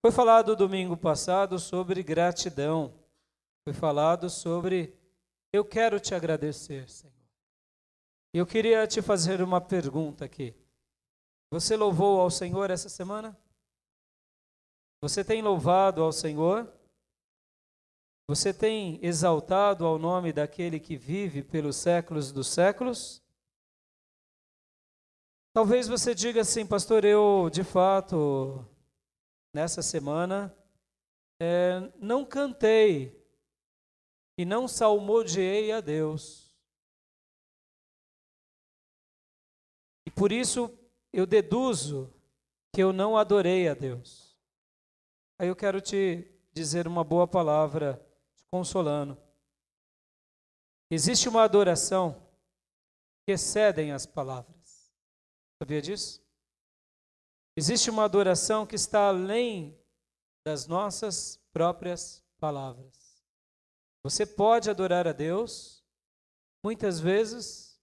Foi falado domingo passado sobre gratidão. Foi falado sobre eu quero te agradecer, Senhor. E eu queria te fazer uma pergunta aqui. Você louvou ao Senhor essa semana? Você tem louvado ao Senhor? Você tem exaltado ao nome daquele que vive pelos séculos dos séculos? Talvez você diga assim, pastor, eu de fato, nessa semana, não cantei e não salmodiei a Deus. E por isso eu deduzo que eu não adorei a Deus. Aí eu quero te dizer uma boa palavra, te consolando. Existe uma adoração que excedem as palavras. Sabia disso? Existe uma adoração que está além das nossas próprias palavras. Você pode adorar a Deus, muitas vezes,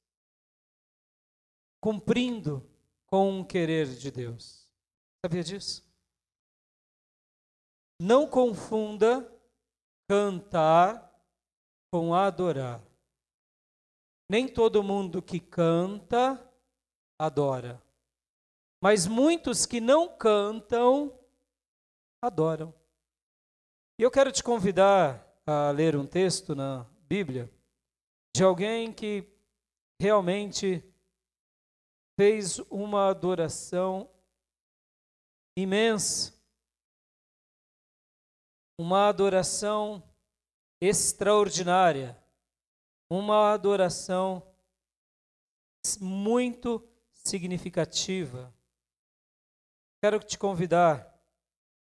cumprindo com o querer de Deus. Sabia disso? Não confunda cantar com adorar. Nem todo mundo que canta, adora. Mas muitos que não cantam, adoram. E eu quero te convidar a ler um texto na Bíblia de alguém que realmente fez uma adoração imensa, uma adoração extraordinária, uma adoração muito significativa. Quero te convidar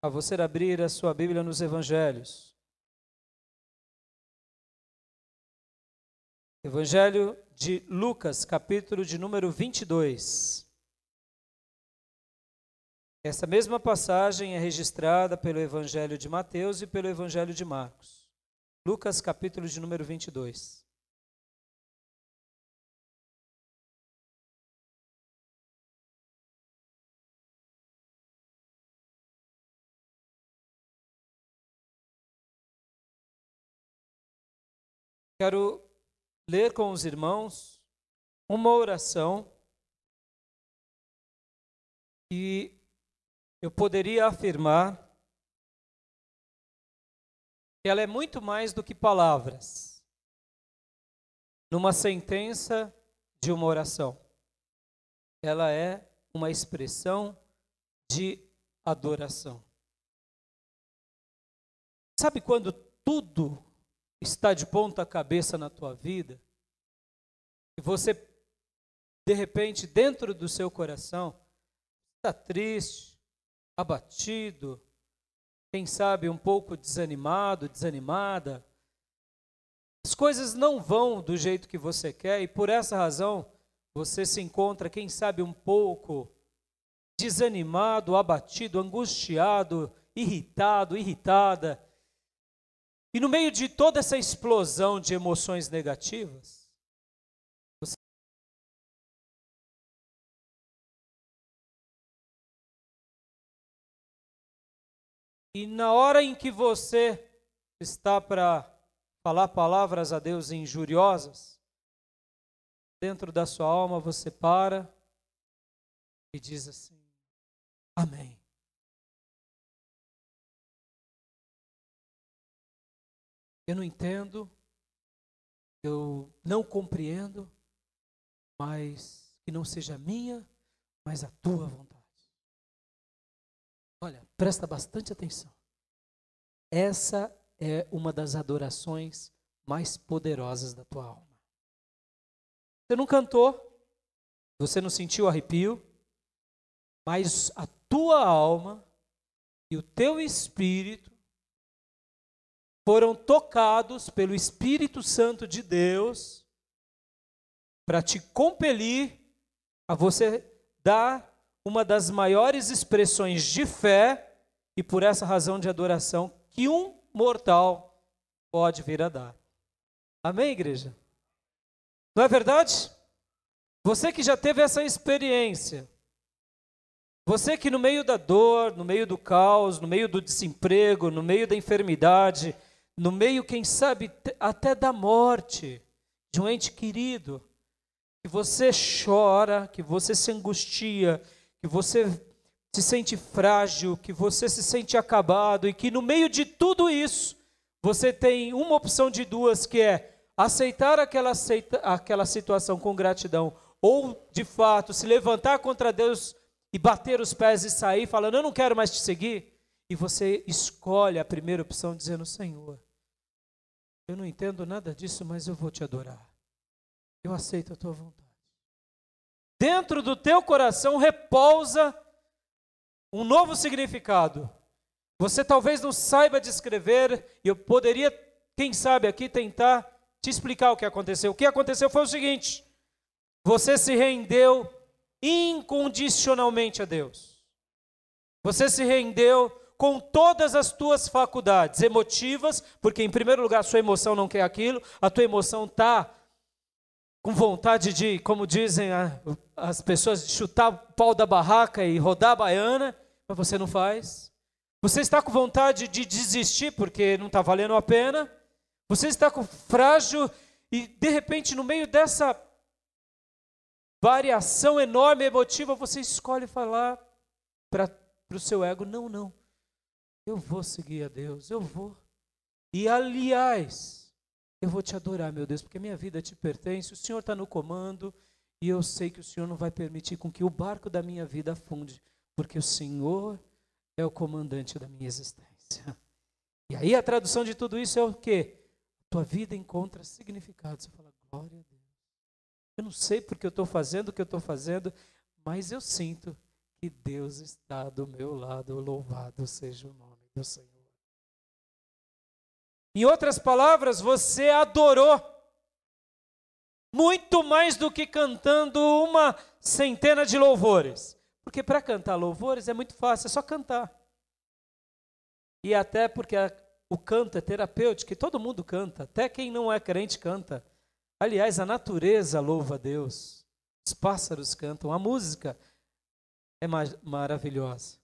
a você abrir a sua Bíblia nos Evangelhos. Evangelho de Lucas, capítulo de número 22. Essa mesma passagem é registrada pelo Evangelho de Mateus e pelo Evangelho de Marcos. Lucas, capítulo de número 22. Quero ler com os irmãos uma oração que eu poderia afirmar que ela é muito mais do que palavras numa sentença de uma oração. Ela é uma expressão de adoração. Sabe quando tudo está de ponta cabeça na tua vida e você, de repente, dentro do seu coração, está triste, abatido, quem sabe um pouco desanimado, desanimada. As coisas não vão do jeito que você quer e por essa razão você se encontra, quem sabe, um pouco desanimado, abatido, angustiado, irritado, irritada. E no meio de toda essa explosão de emoções negativas, e na hora em que você está para falar palavras a Deus injuriosas, dentro da sua alma você para e diz assim: amém. Eu não entendo, eu não compreendo, mas que não seja a minha, mas a tua vontade. Olha, presta bastante atenção. Essa é uma das adorações mais poderosas da tua alma. Você não cantou, você não sentiu arrepio, mas a tua alma e o teu espírito foram tocados pelo Espírito Santo de Deus para te compelir a você dar uma das maiores expressões de fé e por essa razão de adoração que um mortal pode vir a dar. Amém, igreja? Não é verdade? Você que já teve essa experiência Você que no meio da dor, no meio do caos, no meio do desemprego, no meio da enfermidade, no meio, quem sabe, até da morte de um ente querido, que você chora, que você se angustia, que você se sente frágil, que você se sente acabado e que no meio de tudo isso, você tem uma opção de duas, que é aceitar aquela situação com gratidão ou, de fato, se levantar contra Deus e bater os pés e sair falando, eu não quero mais te seguir. E você escolhe a primeira opção dizendo, Senhor, eu não entendo nada disso, mas eu vou te adorar. Eu aceito a tua vontade. Dentro do teu coração repousa um novo significado. Você talvez não saiba descrever, e eu poderia, quem sabe aqui, tentar te explicar o que aconteceu. O que aconteceu foi o seguinte: você se rendeu incondicionalmente a Deus. Você se rendeu com todas as tuas faculdades emotivas, porque em primeiro lugar a sua emoção não quer aquilo, a tua emoção está com vontade de, como dizem as pessoas, de chutar o pau da barraca e rodar a baiana, mas você não faz. Você está com vontade de desistir porque não está valendo a pena. Você está com frágil e de repente no meio dessa variação enorme emotiva, você escolhe falar para o seu ego, não, eu vou seguir a Deus, eu vou. E aliás, eu vou te adorar, meu Deus, porque a minha vida te pertence, o Senhor está no comando, e eu sei que o Senhor não vai permitir com que o barco da minha vida afunde, porque o Senhor é o comandante da minha existência. E aí a tradução de tudo isso é o quê? Tua vida encontra significado. Você fala, glória a Deus. Eu não sei porque eu estou fazendo o que eu estou fazendo, mas eu sinto que Deus está do meu lado. Louvado seja o nome do Senhor. Em outras palavras, você adorou muito mais do que cantando uma centena de louvores. Porque para cantar louvores é muito fácil, é só cantar. E até porque o canto é terapêutico, e todo mundo canta, até quem não é crente canta. Aliás, a natureza louva a Deus, os pássaros cantam, a música é maravilhosa.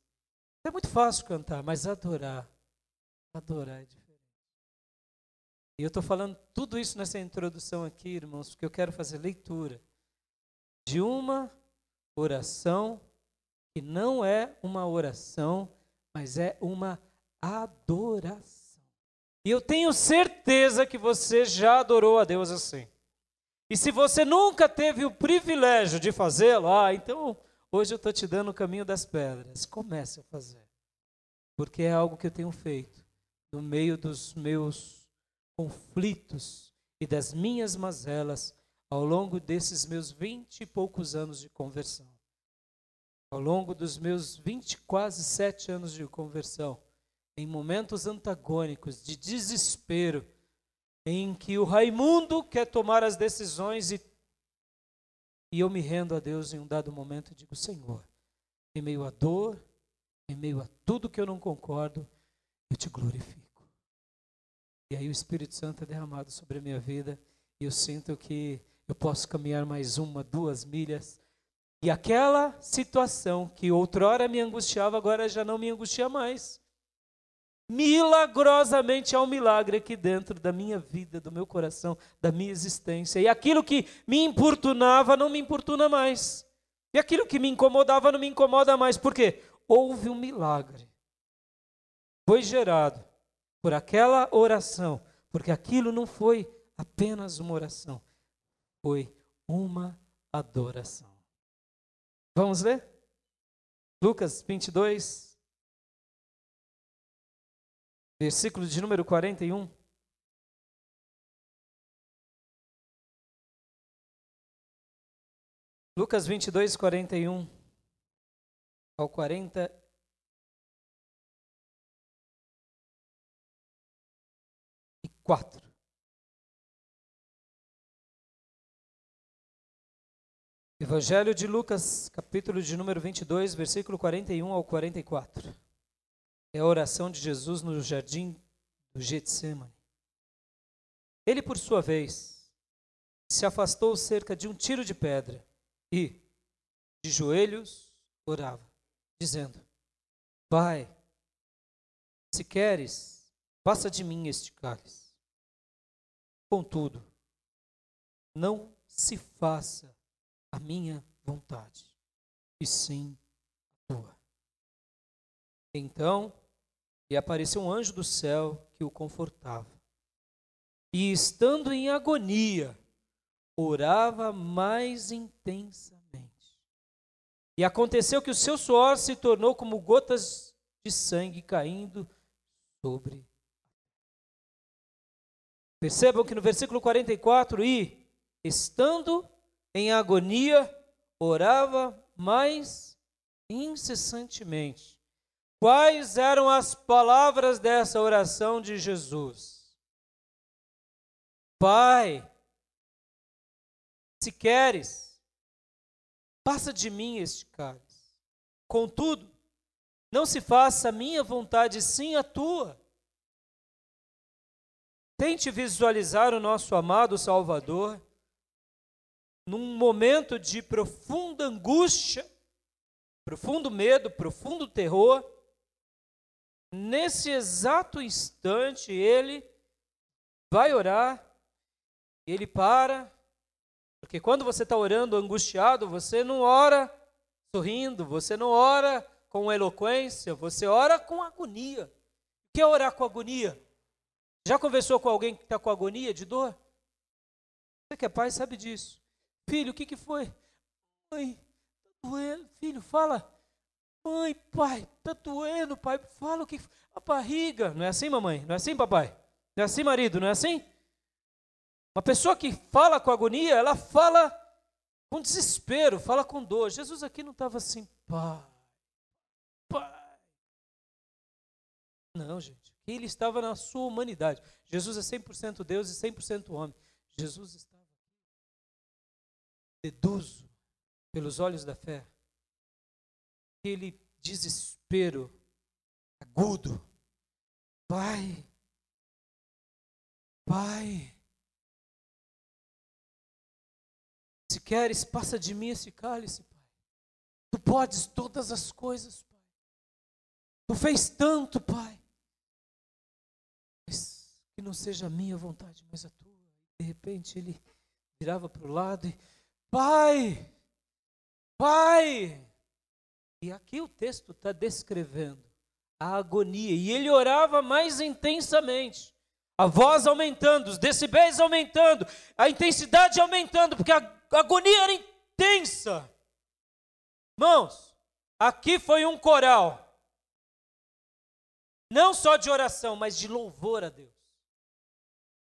É muito fácil cantar, mas adorar é diferente. E eu estou falando tudo isso nessa introdução aqui, irmãos, porque eu quero fazer leitura de uma oração que não é uma oração, mas é uma adoração. E eu tenho certeza que você já adorou a Deus assim. E se você nunca teve o privilégio de fazê-lo, então hoje eu estou te dando o caminho das pedras. Comece a fazer. Porque é algo que eu tenho feito no meio dos meus conflitos e das minhas mazelas ao longo desses meus 20 e poucos anos de conversão. Ao longo dos meus quase 7 anos de conversão, em momentos antagônicos, de desespero, em que o Raimundo quer tomar as decisões e eu me rendo a Deus em um dado momento e digo, Senhor, em meio à dor, em meio a tudo que eu não concordo, eu te glorifico. E aí o Espírito Santo é derramado sobre a minha vida e eu sinto que eu posso caminhar mais 1, 2 milhas. E aquela situação que outrora me angustiava, agora já não me angustia mais. Milagrosamente há um milagre aqui dentro da minha vida, do meu coração, da minha existência. E aquilo que me importunava não me importuna mais. E aquilo que me incomodava não me incomoda mais. Por quê? Houve um milagre. Foi gerado por aquela oração, porque aquilo não foi apenas uma oração, foi uma adoração. Vamos ler? Lucas 22, versículo de número 41. Lucas 22, 41 ao 44. Evangelho de Lucas, capítulo de número 22, versículo 41 ao 44. É a oração de Jesus no jardim do Getsêmani. Ele, por sua vez, se afastou cerca de um tiro de pedra e, de joelhos, orava. dizendo: Pai, se queres, passa de mim este cálice. Contudo, não se faça a minha vontade, e sim a tua. Então lhe apareceu um anjo do céu que o confortava. E estando em agonia, orava mais intensamente. E aconteceu que o seu suor se tornou como gotas de sangue caindo sobre. Percebam que no versículo 44, e estando em agonia, orava mais incessantemente. Quais eram as palavras dessa oração de Jesus? Pai, se queres, passa de mim este cálice. Contudo, não se faça a minha vontade, sim a tua. Tente visualizar o nosso amado Salvador num momento de profunda angústia, profundo medo, profundo terror. Nesse exato instante, ele vai orar, ele para, porque quando você está orando angustiado, você não ora sorrindo, você não ora com eloquência, você ora com agonia. O que é orar com agonia? Já conversou com alguém que está com agonia de dor? Você que é pai sabe disso. Filho, o que foi? Mãe, está doendo. Filho, fala. Mãe, pai, está doendo, pai. Fala o que foi. A barriga. Não é assim, mamãe? Não é assim, papai? Não é assim, marido? Não é assim? Uma pessoa que fala com agonia, ela fala com desespero, fala com dor. Jesus aqui não estava assim, pai. Não, gente. Ele estava na sua humanidade. Jesus é 100% Deus e 100% homem. Jesus estava deduzo pelos olhos da fé aquele desespero agudo. Pai, se queres, passa de mim esse cálice, Pai. Tu podes todas as coisas, Pai. Tu fez tanto, Pai. Mas que não seja a minha vontade, mas a tua. De repente ele virava para o lado e: Pai! E aqui o texto está descrevendo a agonia. E ele orava mais intensamente. A voz aumentando, os decibéis aumentando, a intensidade aumentando, porque a agonia era intensa. Irmãos, aqui foi um coral. Não só de oração, mas de louvor a Deus.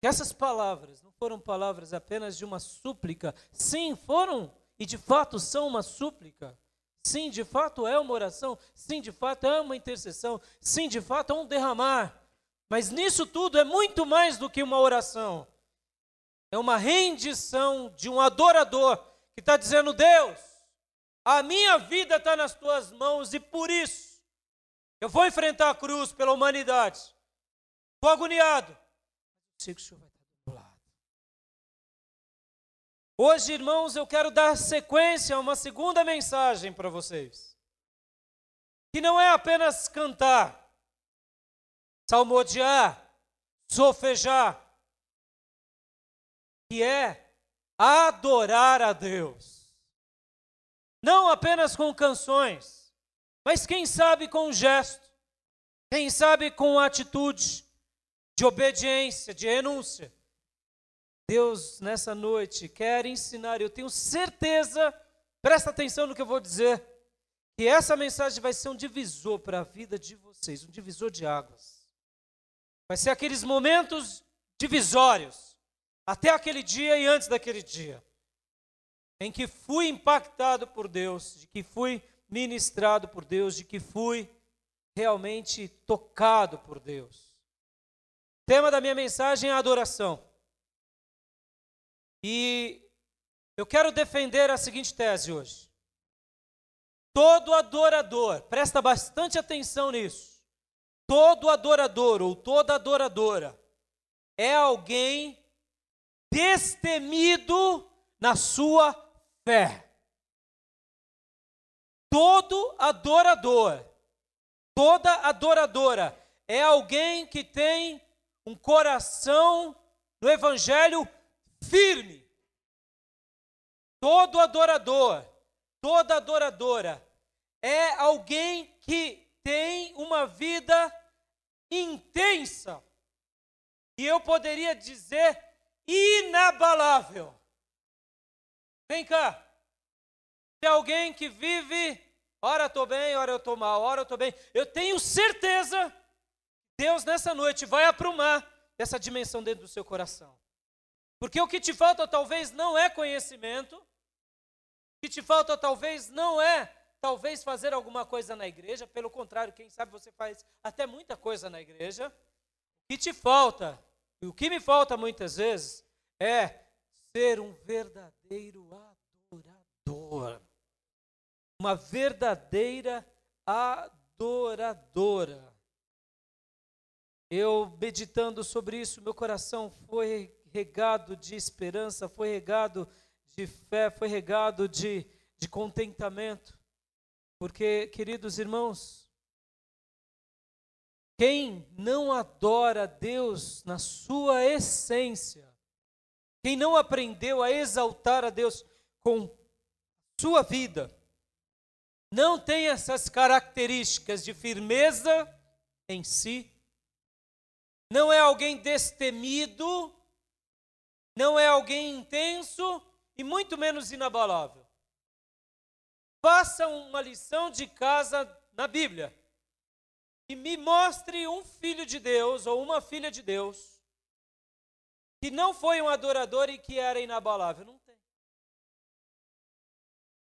Essas palavras não foram palavras apenas de uma súplica. Sim, foram e de fato são uma súplica. Sim, de fato é uma oração. Sim, de fato é uma intercessão. Sim, de fato é um derramar. Mas nisso tudo é muito mais do que uma oração. É uma rendição de um adorador que está dizendo: Deus, a minha vida está nas tuas mãos e por isso eu vou enfrentar a cruz pela humanidade. Estou agoniado. Sei que o Senhor vai estar do meu lado. Hoje, irmãos, eu quero dar sequência a uma segunda mensagem para vocês. Que não é apenas cantar, salmodiar, solfejar. Que é adorar a Deus. Não apenas com canções, mas quem sabe com um gesto, quem sabe com atitude de obediência, de renúncia. Deus, nessa noite, quer ensinar, eu tenho certeza, presta atenção no que eu vou dizer, que essa mensagem vai ser um divisor para a vida de vocês, um divisor de águas. Vai ser aqueles momentos divisórios, até aquele dia e antes daquele dia, em que fui impactado por Deus, de que fui ministrado por Deus, de que fui realmente tocado por Deus. O tema da minha mensagem é a adoração. E eu quero defender a seguinte tese hoje. Todo adorador, presta bastante atenção nisso, todo adorador ou toda adoradora é alguém destemido na sua fé. todo adorador, toda adoradora é alguém que tem um coração no Evangelho firme. Todo adorador, toda adoradora é alguém que tem uma vida intensa. E eu poderia dizer inabalável. Vem cá. Tem alguém que vive, ora eu estou bem, ora eu estou mal, ora eu estou bem. Eu tenho certeza que Deus nessa noite vai aprumar essa dimensão dentro do seu coração. Porque o que te falta talvez não é conhecimento, o que te falta talvez não é fazer alguma coisa na igreja, pelo contrário, quem sabe você faz até muita coisa na igreja. O que te falta, e o que me falta muitas vezes, é ser um verdadeiro adorador. Uma verdadeira adoradora. Eu, meditando sobre isso, meu coração foi regado de esperança, foi regado de fé, foi regado de contentamento. Porque, queridos irmãos, quem não adora Deus na sua essência, quem não aprendeu a exaltar a Deus com sua vida, não tem essas características de firmeza em si, não é alguém destemido, não é alguém intenso e muito menos inabalável. Faça uma lição de casa na Bíblia e me mostre um filho de Deus ou uma filha de Deus que não foi um adorador e que era inabalável. Não tem.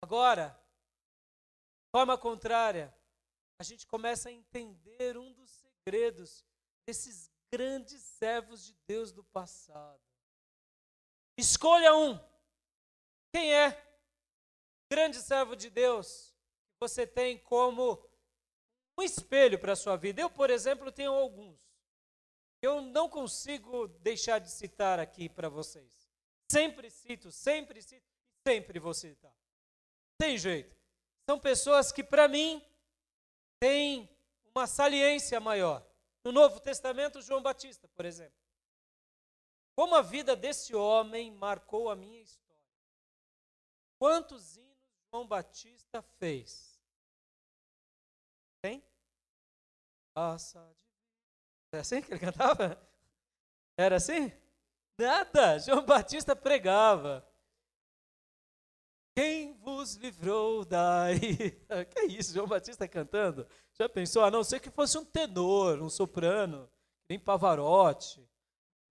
Agora, de forma contrária, a gente começa a entender um dos segredos desses grandes servos de Deus do passado. Escolha um. Quem é o grande servo de Deus que você tem como um espelho para a sua vida? Eu, por exemplo, tenho alguns. Eu não consigo deixar de citar aqui para vocês. Sempre cito, sempre vou citar. Tem jeito. São pessoas que, para mim, têm uma saliência maior. No Novo Testamento, João Batista, por exemplo. Como a vida desse homem marcou a minha história. Quantos hinos João Batista fez? Tem? É assim que ele cantava? Era assim? Nada, João Batista pregava. Quem vos livrou da ira? Que é isso, João Batista cantando? Já pensou? A não ser que fosse um tenor, um soprano, nem Pavarotti,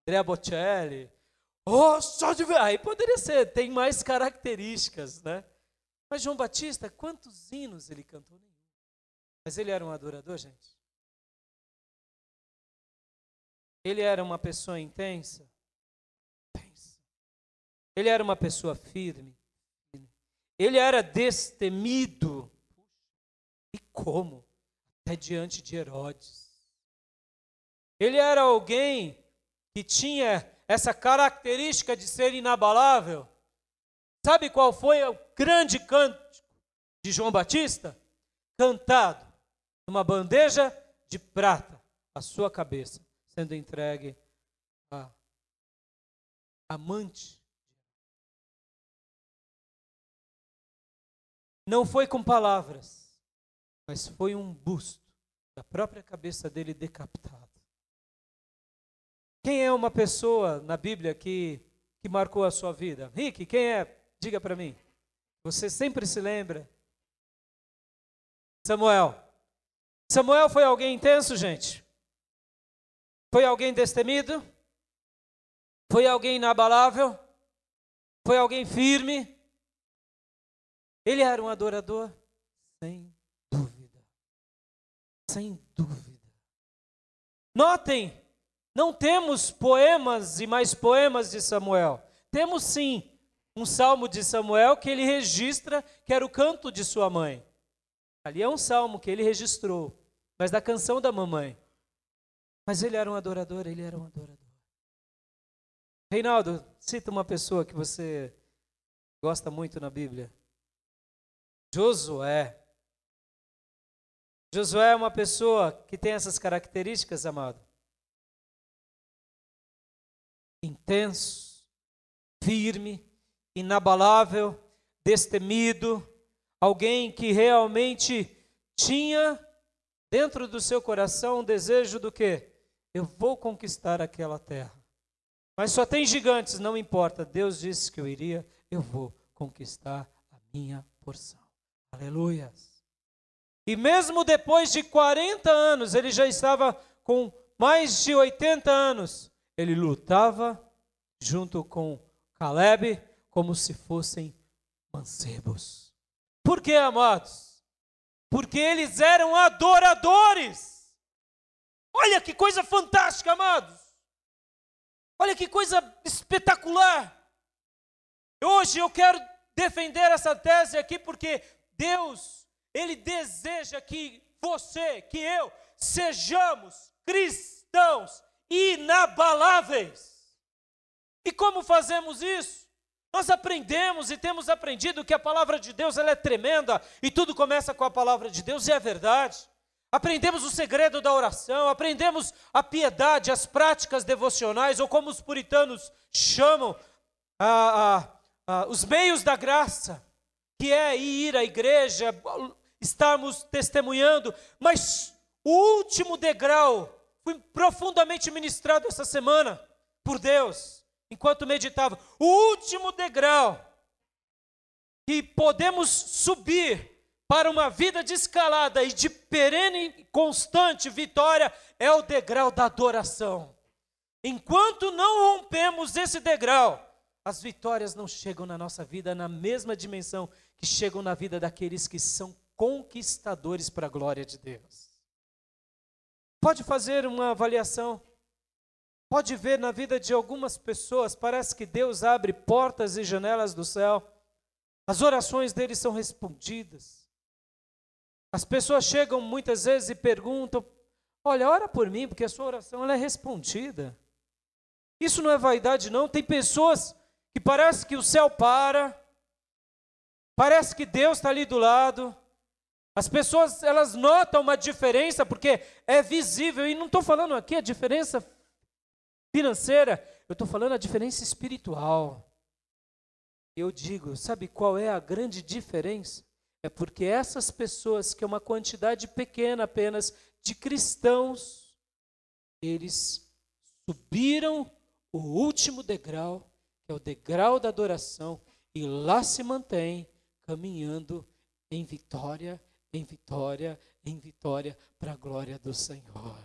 Andrea Bocelli. Oh, só de ver! Aí poderia ser, tem mais características, né? Mas João Batista, quantos hinos ele cantou? Nenhum. Mas ele era um adorador, gente? Ele era uma pessoa intensa? Ele era uma pessoa firme? Ele era destemido. E como? Até diante de Herodes. Ele era alguém que tinha essa característica de ser inabalável. Sabe qual foi o grande cântico de João Batista? Cantado numa bandeja de prata, a sua cabeça, sendo entregue a amante. Não foi com palavras, mas foi um busto da própria cabeça dele decapitado. Quem é uma pessoa na Bíblia que marcou a sua vida? Rick, quem é? Diga para mim. Você sempre se lembra? Samuel. Samuel foi alguém intenso, gente? Foi alguém destemido? Foi alguém inabalável? Foi alguém firme? Ele era um adorador? Sem dúvida. Sem dúvida. Notem, não temos poemas e mais poemas de Samuel. Temos sim um salmo de Samuel que ele registra que era o canto de sua mãe. Ali é um salmo que ele registrou, mas da canção da mamãe. Mas ele era um adorador, ele era um adorador. Reinaldo, cita uma pessoa que você gosta muito na Bíblia. Josué. Josué é uma pessoa que tem essas características, amado. Intenso, firme, inabalável, destemido, alguém que realmente tinha dentro do seu coração um desejo do quê? Eu vou conquistar aquela terra. Mas só tem gigantes, não importa. Deus disse que eu iria, eu vou conquistar a minha porção. Aleluias. E mesmo depois de 40 anos, ele já estava com mais de 80 anos. Ele lutava junto com Caleb como se fossem mancebos. Por quê, amados? Porque eles eram adoradores. Olha que coisa fantástica, amados. Olha que coisa espetacular. Hoje eu quero defender essa tese aqui porque Deus, Ele deseja que você, que eu, sejamos cristãos inabaláveis. E como fazemos isso? Nós aprendemos e temos aprendido que a palavra de Deus ela é tremenda e tudo começa com a palavra de Deus e é verdade. Aprendemos o segredo da oração, aprendemos a piedade, as práticas devocionais, ou como os puritanos chamam, os meios da graça, que é ir à igreja, estarmos testemunhando, mas o último degrau, fui profundamente ministrado essa semana por Deus, enquanto meditava, o último degrau que podemos subir para uma vida de escalada e de perene e constante vitória é o degrau da adoração. Enquanto não rompemos esse degrau, as vitórias não chegam na nossa vida na mesma dimensão que chegam na vida daqueles que são conquistadores para a glória de Deus. Pode fazer uma avaliação, pode ver na vida de algumas pessoas, parece que Deus abre portas e janelas do céu, as orações deles são respondidas. As pessoas chegam muitas vezes e perguntam, olha, ora por mim, porque a sua oração ela é respondida. Isso não é vaidade não, tem pessoas que parece que o céu para, parece que Deus está ali do lado. As pessoas, elas notam uma diferença, porque é visível, e não estou falando aqui a diferença financeira, eu estou falando a diferença espiritual. Eu digo, sabe qual é a grande diferença? É porque essas pessoas, que é uma quantidade pequena apenas de cristãos, eles subiram o último degrau, que é o degrau da adoração, e lá se mantém caminhando em vitória, em vitória, em vitória, para a glória do Senhor.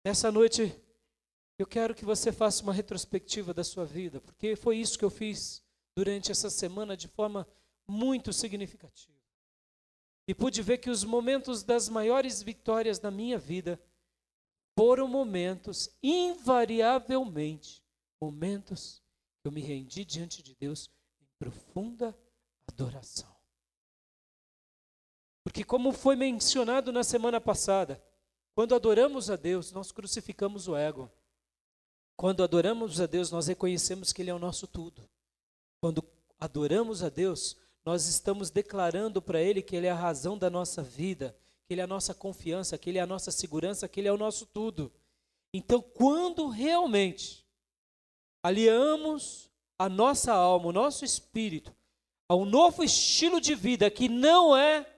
Nessa noite, eu quero que você faça uma retrospectiva da sua vida, porque foi isso que eu fiz durante essa semana de forma muito significativa. E pude ver que os momentos das maiores vitórias da minha vida foram momentos, invariavelmente, momentos que eu me rendi diante de Deus em profunda adoração. Porque como foi mencionado na semana passada, quando adoramos a Deus, nós crucificamos o ego. Quando adoramos a Deus, nós reconhecemos que Ele é o nosso tudo. Quando adoramos a Deus, nós estamos declarando para Ele que Ele é a razão da nossa vida, que Ele é a nossa confiança, que Ele é a nossa segurança, que Ele é o nosso tudo. Então, quando realmente aliamos a nossa alma, o nosso espírito, a um novo estilo de vida, que não é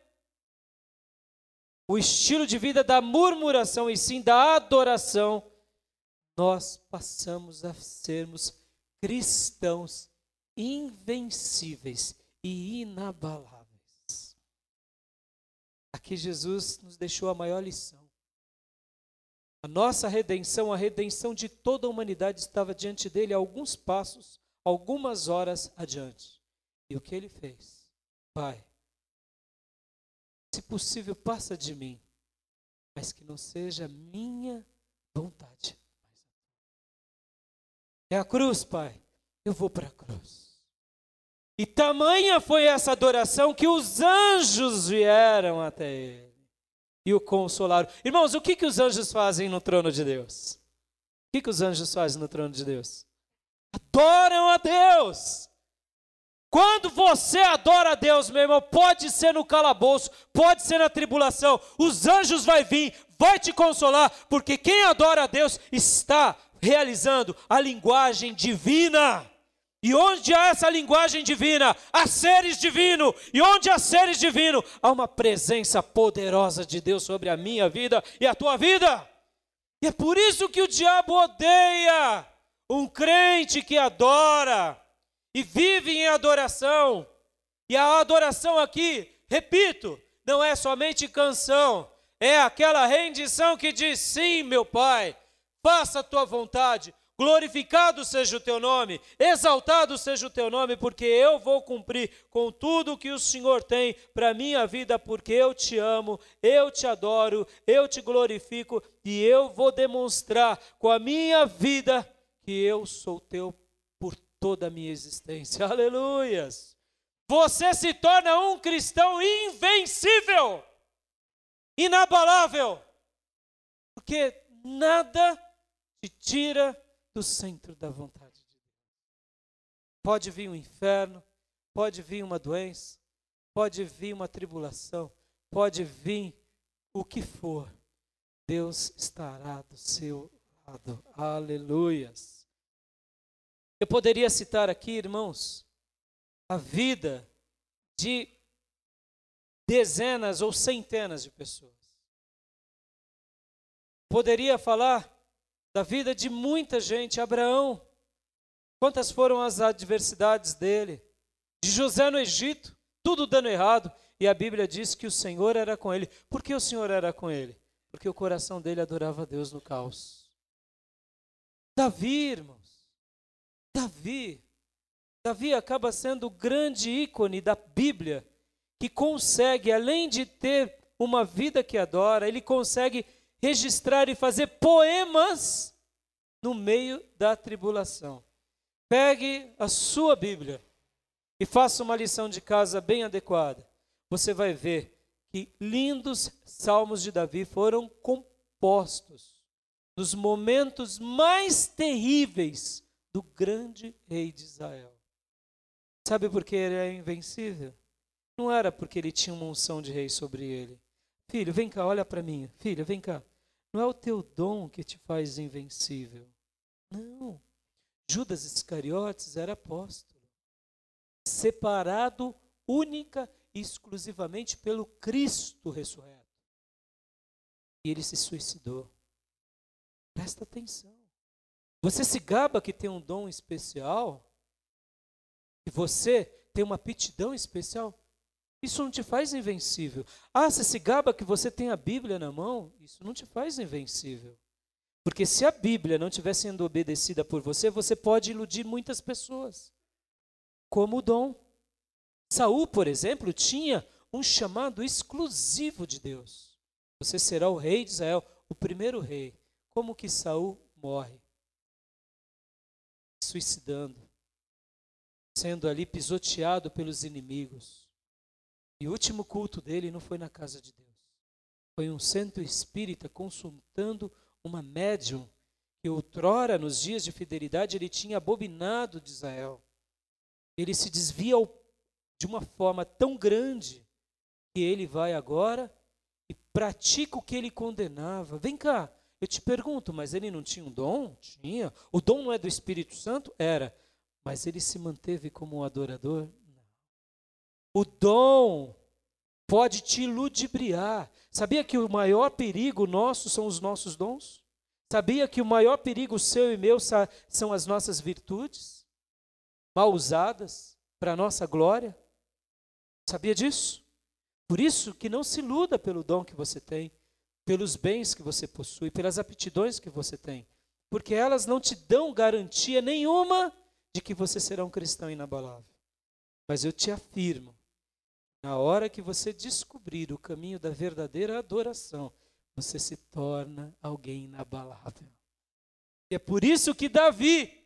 o estilo de vida da murmuração, e sim da adoração, nós passamos a sermos cristãos invencíveis e inabaláveis. Aqui Jesus nos deixou a maior lição. A nossa redenção, a redenção de toda a humanidade estava diante dele a alguns passos, algumas horas adiante. E o que ele fez? Pai, se possível, passa de mim, mas que não seja minha vontade. É a cruz, Pai. Eu vou para a cruz. E tamanha foi essa adoração que os anjos vieram até ele e o consolaram. Irmãos, o que os anjos fazem no trono de Deus? O que os anjos fazem no trono de Deus? Adoram a Deus. Quando você adora a Deus, meu irmão, pode ser no calabouço, pode ser na tribulação, os anjos vão vir, vai te consolar, porque quem adora a Deus está realizando a linguagem divina. E onde há essa linguagem divina, há seres divinos. E onde há seres divinos, há uma presença poderosa de Deus sobre a minha vida e a tua vida. E é por isso que o diabo odeia um crente que adora e vive em adoração. E a adoração aqui, repito, não é somente canção, é aquela rendição que diz: sim, meu Pai, faça a tua vontade, glorificado seja o teu nome, exaltado seja o teu nome, porque eu vou cumprir com tudo que o Senhor tem para a minha vida, porque eu te amo, eu te adoro, eu te glorifico, e eu vou demonstrar com a minha vida que eu sou teu por toda a minha existência. Aleluias! Você se torna um cristão invencível, inabalável, porque nada te tira do centro da vontade de Deus. Pode vir um inferno, pode vir uma doença, pode vir uma tribulação, pode vir o que for, Deus estará do seu lado. Aleluias! Eu poderia citar aqui, irmãos, a vida de dezenas ou centenas de pessoas. Poderia falar da vida de muita gente. Abraão, quantas foram as adversidades dele? De José no Egito, tudo dando errado, e a Bíblia diz que o Senhor era com ele. Por que o Senhor era com ele? Porque o coração dele adorava a Deus no caos. Davi, irmãos, Davi acaba sendo o grande ícone da Bíblia, que consegue, além de ter uma vida que adora, ele consegue registrar e fazer poemas no meio da tribulação. Pegue a sua Bíblia e faça uma lição de casa bem adequada. Você vai ver que lindos salmos de Davi foram compostos nos momentos mais terríveis do grande rei de Israel. Sabe por que ele é invencível? Não era porque ele tinha uma unção de rei sobre ele. Filho, vem cá, olha para mim. Filha, vem cá. Não é o teu dom que te faz invencível. Não. Judas Iscariotes era apóstolo, separado única e exclusivamente pelo Cristo ressurreto. E ele se suicidou. Presta atenção. Você se gaba que tem um dom especial, que você tem uma aptidão especial, isso não te faz invencível. Ah, você se gaba que você tem a Bíblia na mão, isso não te faz invencível. Porque se a Bíblia não estiver sendo obedecida por você, você pode iludir muitas pessoas. Como o dom. Saul, por exemplo, tinha um chamado exclusivo de Deus. Você será o rei de Israel, o primeiro rei. Como que Saul morre? Suicidando. Sendo ali pisoteado pelos inimigos. E o último culto dele não foi na casa de Deus. Foi um centro espírita consultando uma médium que outrora, nos dias de fidelidade, ele tinha abominado de Israel. Ele se desvia de uma forma tão grande que ele vai agora e pratica o que ele condenava. Vem cá, eu te pergunto, mas ele não tinha um dom? Tinha. O dom não é do Espírito Santo? Era. Mas ele se manteve como um adorador? Não. O dom pode te ludibriar. Sabia que o maior perigo nosso são os nossos dons? Sabia que o maior perigo seu e meu são as nossas virtudes? Mal usadas para a nossa glória? Sabia disso? Por isso que não se iluda pelo dom que você tem, pelos bens que você possui, pelas aptidões que você tem. Porque elas não te dão garantia nenhuma de que você será um cristão inabalável. Mas eu te afirmo, na hora que você descobrir o caminho da verdadeira adoração, você se torna alguém inabalável. E é por isso que Davi,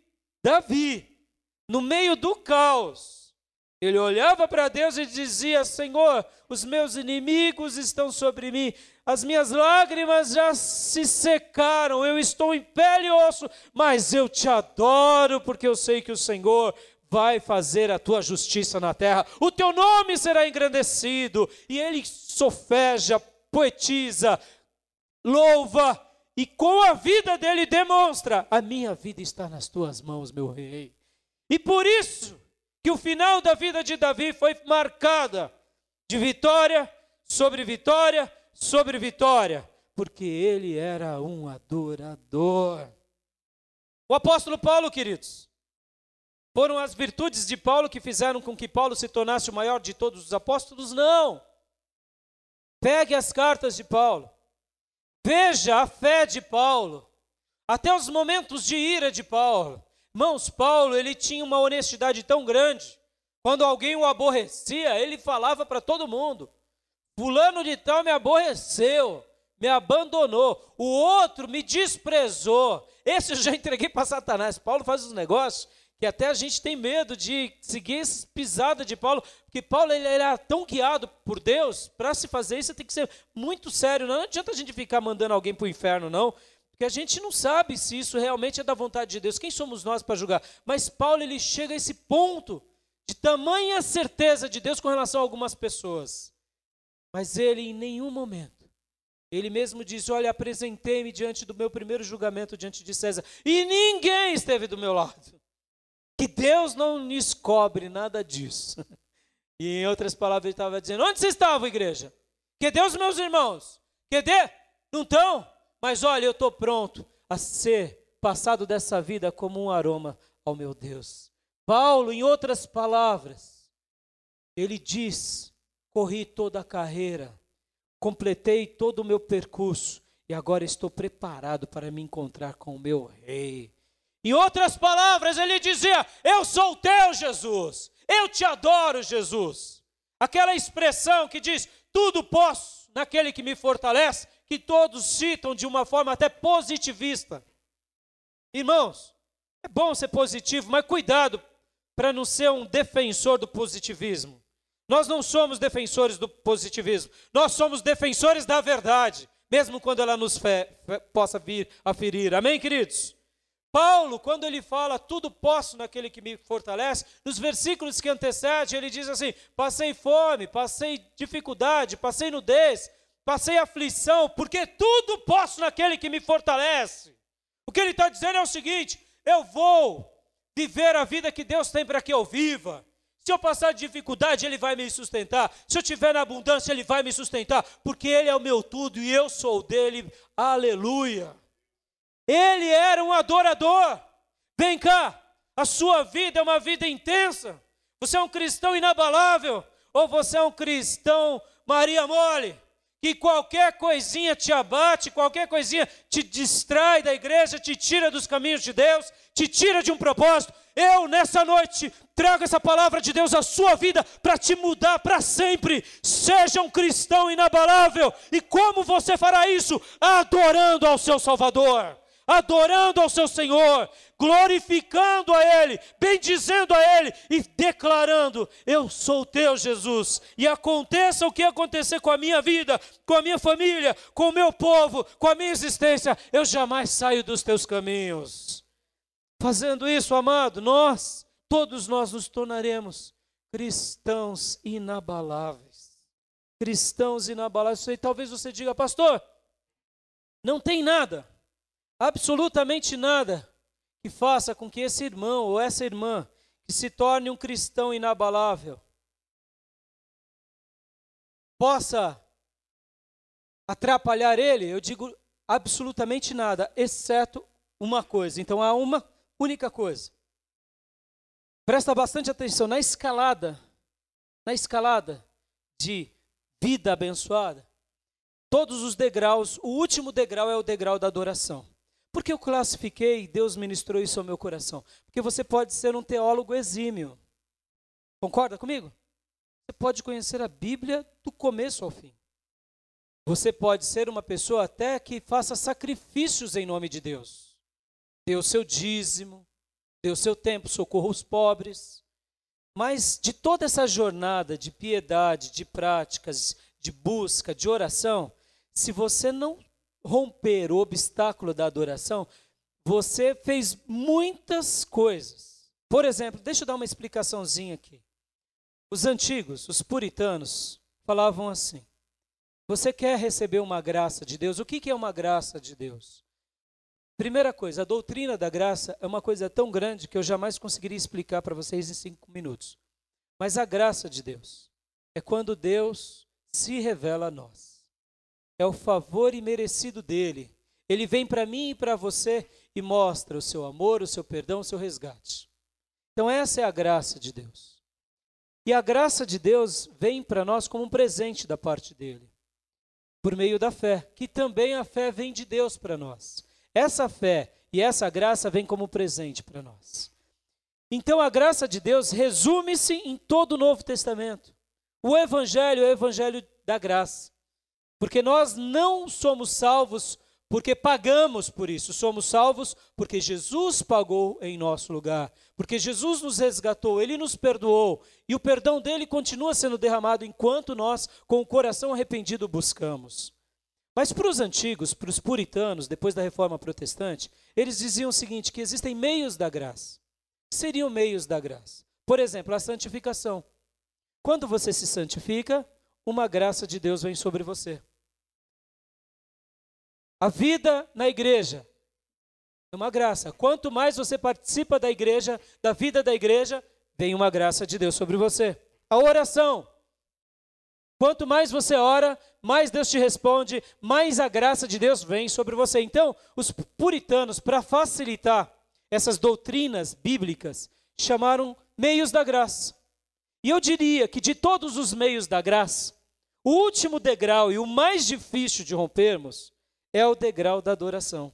no meio do caos, ele olhava para Deus e dizia: Senhor, os meus inimigos estão sobre mim, as minhas lágrimas já se secaram, eu estou em pele e osso, mas eu te adoro porque eu sei que o Senhor vai fazer a tua justiça na terra, o teu nome será engrandecido. E ele sofeja, poetiza, louva, e com a vida dele demonstra: a minha vida está nas tuas mãos, meu rei. E por isso que o final da vida de Davi foi marcada de vitória sobre vitória sobre vitória, porque ele era um adorador. O apóstolo Paulo, queridos, foram as virtudes de Paulo que fizeram com que Paulo se tornasse o maior de todos os apóstolos? Não. Pegue as cartas de Paulo, veja a fé de Paulo, até os momentos de ira de Paulo. Irmãos, Paulo, ele tinha uma honestidade tão grande. Quando alguém o aborrecia, ele falava para todo mundo: fulano de tal me aborreceu, me abandonou, o outro me desprezou, esse eu já entreguei para Satanás. Paulo faz uns negócios que até a gente tem medo de seguir essa pisada de Paulo, porque Paulo ele era tão guiado por Deus. Para se fazer isso, você tem que ser muito sério. Não adianta a gente ficar mandando alguém para o inferno, não, porque a gente não sabe se isso realmente é da vontade de Deus. Quem somos nós para julgar? Mas Paulo, ele chega a esse ponto de tamanha certeza de Deus com relação a algumas pessoas. Mas ele, em nenhum momento, ele mesmo diz: olha, apresentei-me diante do meu primeiro julgamento diante de César, e ninguém esteve do meu lado. Que Deus não nos cobre nada disso. E em outras palavras ele estava dizendo: onde vocês estavam, igreja? Cadê os meus irmãos? Cadê? Não estão? Mas olha, eu estou pronto a ser passado dessa vida como um aroma ao meu Deus. Paulo, em outras palavras, ele diz: corri toda a carreira, completei todo o meu percurso e agora estou preparado para me encontrar com o meu rei. Em outras palavras, ele dizia: eu sou o teu Jesus, eu te adoro, Jesus. Aquela expressão que diz: tudo posso naquele que me fortalece, que todos citam de uma forma até positivista. Irmãos, é bom ser positivo, mas cuidado para não ser um defensor do positivismo. Nós não somos defensores do positivismo, nós somos defensores da verdade, mesmo quando ela nos possa vir a ferir. Amém, queridos? Paulo, quando ele fala tudo posso naquele que me fortalece, nos versículos que antecedem, ele diz assim: passei fome, passei dificuldade, passei nudez, passei aflição, porque tudo posso naquele que me fortalece. O que ele está dizendo é o seguinte: eu vou viver a vida que Deus tem para que eu viva. Se eu passar dificuldade, Ele vai me sustentar. Se eu estiver na abundância, Ele vai me sustentar, porque Ele é o meu tudo e eu sou dele. Aleluia! Ele era um adorador. Vem cá, a sua vida é uma vida intensa. Você é um cristão inabalável, ou você é um cristão Maria Mole, que qualquer coisinha te abate, qualquer coisinha te distrai da igreja, te tira dos caminhos de Deus, te tira de um propósito. Eu, nessa noite, trago essa palavra de Deus à sua vida para te mudar para sempre. Seja um cristão inabalável. E como você fará isso? Adorando ao seu Salvador, adorando ao seu Senhor, glorificando a Ele, bendizendo a Ele e declarando: eu sou teu, Jesus. E aconteça o que acontecer com a minha vida, com a minha família, com o meu povo, com a minha existência, eu jamais saio dos teus caminhos. Fazendo isso, amado, todos nós nos tornaremos cristãos inabaláveis. Cristãos inabaláveis. E talvez você diga: pastor, não tem nada, absolutamente nada, que faça com que esse irmão ou essa irmã que se torne um cristão inabalável possa atrapalhar ele. Eu digo absolutamente nada, exceto uma coisa. Então há uma única coisa. Presta bastante atenção na escalada de vida abençoada. Todos os degraus, o último degrau é o degrau da adoração. Por que eu classifiquei, Deus ministrou isso ao meu coração? Porque você pode ser um teólogo exímio. Concorda comigo? Você pode conhecer a Bíblia do começo ao fim. Você pode ser uma pessoa até que faça sacrifícios em nome de Deus. Dê o seu dízimo, dê o seu tempo, socorra os pobres. Mas de toda essa jornada de piedade, de práticas, de busca, de oração, se você não romper o obstáculo da adoração, você fez muitas coisas, Por exemplo, deixa eu dar uma explicaçãozinha aqui. Os antigos, os puritanos, falavam assim: você quer receber uma graça de Deus? O que é uma graça de Deus? Primeira coisa, a doutrina da graça é uma coisa tão grande que eu jamais conseguiria explicar para vocês em 5 minutos. Mas a graça de Deus é quando Deus se revela a nós. É o favor imerecido dele. Ele vem para mim e para você e mostra o seu amor, o seu perdão, o seu resgate. Então essa é a graça de Deus. E a graça de Deus vem para nós como um presente da parte dele, por meio da fé, que também a fé vem de Deus para nós. Essa fé e essa graça vem como presente para nós. Então a graça de Deus resume-se em todo o Novo Testamento. O Evangelho é o Evangelho da graça. Porque nós não somos salvos porque pagamos por isso. Somos salvos porque Jesus pagou em nosso lugar. Porque Jesus nos resgatou, Ele nos perdoou. E o perdão dele continua sendo derramado enquanto nós, com o coração arrependido, buscamos. Mas para os antigos, para os puritanos, depois da Reforma Protestante, eles diziam o seguinte, que existem meios da graça. O que seriam meios da graça? Por exemplo, a santificação. Quando você se santifica, uma graça de Deus vem sobre você. A vida na igreja é uma graça. Quanto mais você participa da igreja, da vida da igreja, vem uma graça de Deus sobre você. A oração. Quanto mais você ora, mais Deus te responde, mais a graça de Deus vem sobre você. Então, os puritanos, para facilitar essas doutrinas bíblicas, chamaram meios da graça. E eu diria que de todos os meios da graça, o último degrau e o mais difícil de rompermos é o degrau da adoração.